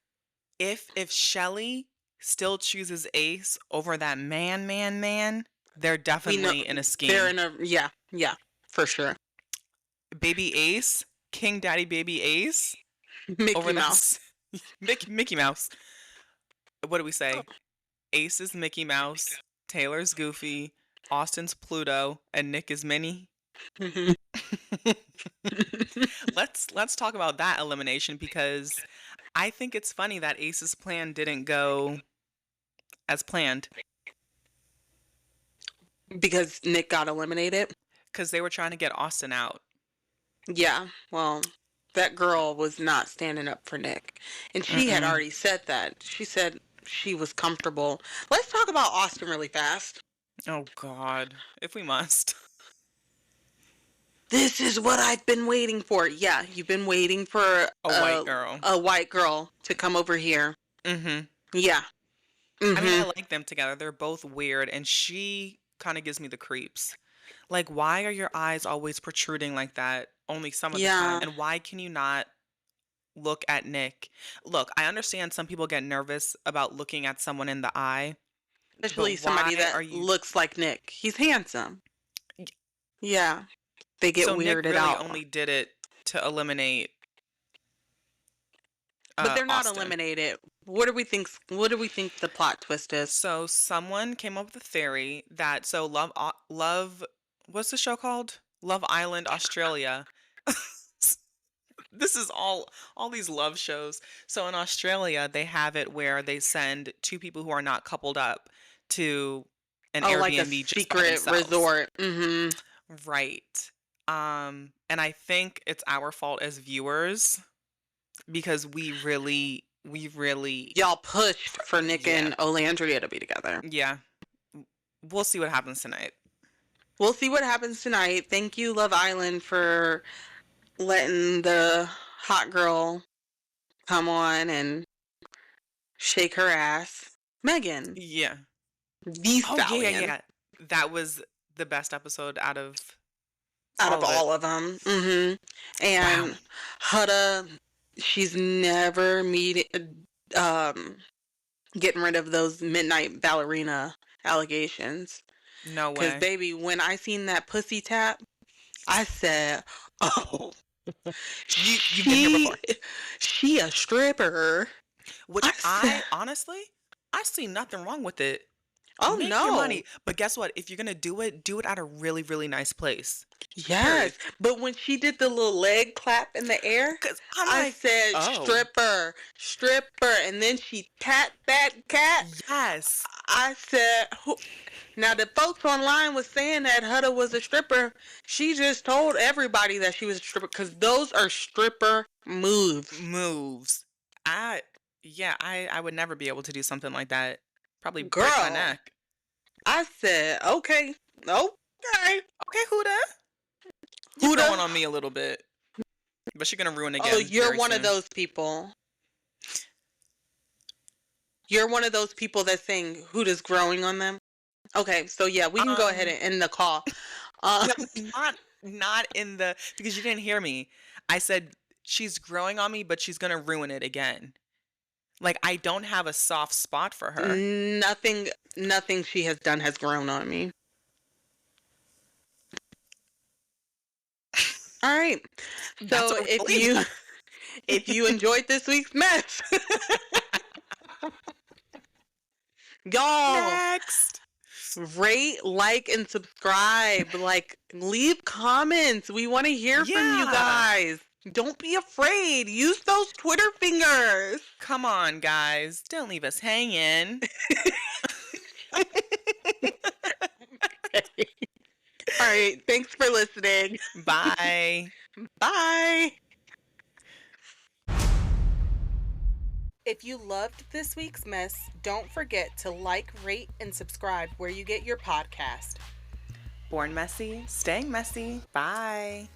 if Shelly still chooses Ace over that man, they're We know definitely in a they're scheme. in a yeah, for sure. Baby Ace, King Daddy Baby Ace Mickey over that Mouse. Mickey Mouse. What do we say? Ace is Mickey Mouse, Taylor's Goofy, Austin's Pluto, and Nick is Minnie. Mhm. Let's talk about that elimination because I think it's funny that Ace's plan didn't go as planned Because Nick got eliminated. because they were trying to get Austin out. Yeah, well, that girl was not standing up for Nick. And she had Mm-mm. already said that. She said she was comfortable. Let's talk about Austin really fast. Oh God, if we must. This is what I've been waiting for. Yeah, you've been waiting for A white girl. a white girl to come over here. Mm-hmm. Yeah. I mean, I Mm-hmm. like them together. They're both weird, and she kind of gives me the creeps. Like, why are your eyes always protruding like that? Only some of the time, Yeah. and why can you not look at Nick? Look, I understand some people get nervous about looking at someone in the eye, but Especially somebody why are that you? looks like Nick. He's handsome. Yeah. They get So Nick weirded really out. only did it to eliminate But they're not Austin. eliminated. What do we think the plot twist is? So someone came up with a theory that Love, what's the show called? Love Island Australia. This is all these love shows. So in Australia, they have it where they send two people who are not coupled up to an Oh, like a Airbnb just by secret themselves. resort. Mm-hmm. Right. And I think it's our fault as viewers because we really Y'all pushed for Nick yeah. and Olandria to be together. Yeah. We'll see what happens tonight. We'll see what happens tonight. Thank you, Love Island, for letting the hot girl come on and shake her ass. Megan, Yeah. the Oh, yeah, yeah, stallion, yeah. That was the best episode out of out all of of it. all of them. Mm-hmm. Wow. And Hutta, she's never um, getting rid of those midnight ballerina allegations. No Because, way. baby, when I seen that pussy tap, I said, oh, You've been here she, before. she a stripper. Which I said, I see nothing wrong with it. oh Make your no. money. But guess what? If you're gonna do it at a really, really nice place. Period. Yes. But when she did the little leg clap in the air, Cause I'm I like, said, oh, stripper, stripper. And then she tapped that cat. yes. I said, now the folks online was saying that Hutta was a stripper. She just told everybody that she was a stripper because those are stripper moves. Moves. I yeah, I would never be able to do something like that. Probably break my Girl, neck. I said, okay, okay. Okay, Huda. You're Huda, growing on me a little bit. But you're gonna ruin oh, again you're very one of soon. those people. You're one of those people that's saying Huda's growing on them. Okay, so yeah, we can go ahead Um and end the call. Uh, no, not in the because you didn't hear me. I said she's growing on me, but she's gonna ruin it again. Like I don't have a soft spot for her. nothing, nothing she has done has grown on me. All right. That's So what we're gonna leave if you it. enjoyed this week's mess, y'all Next. rate, like, and subscribe. Like, leave comments. We want to hear from you Yeah. guys. Don't be afraid. Use those Twitter fingers. Come on, guys. Don't leave us hanging. All right. Thanks for listening. Bye. Bye. If you loved this week's mess, don't forget to like, rate, and subscribe where you get your podcast. Born messy, staying messy. Bye.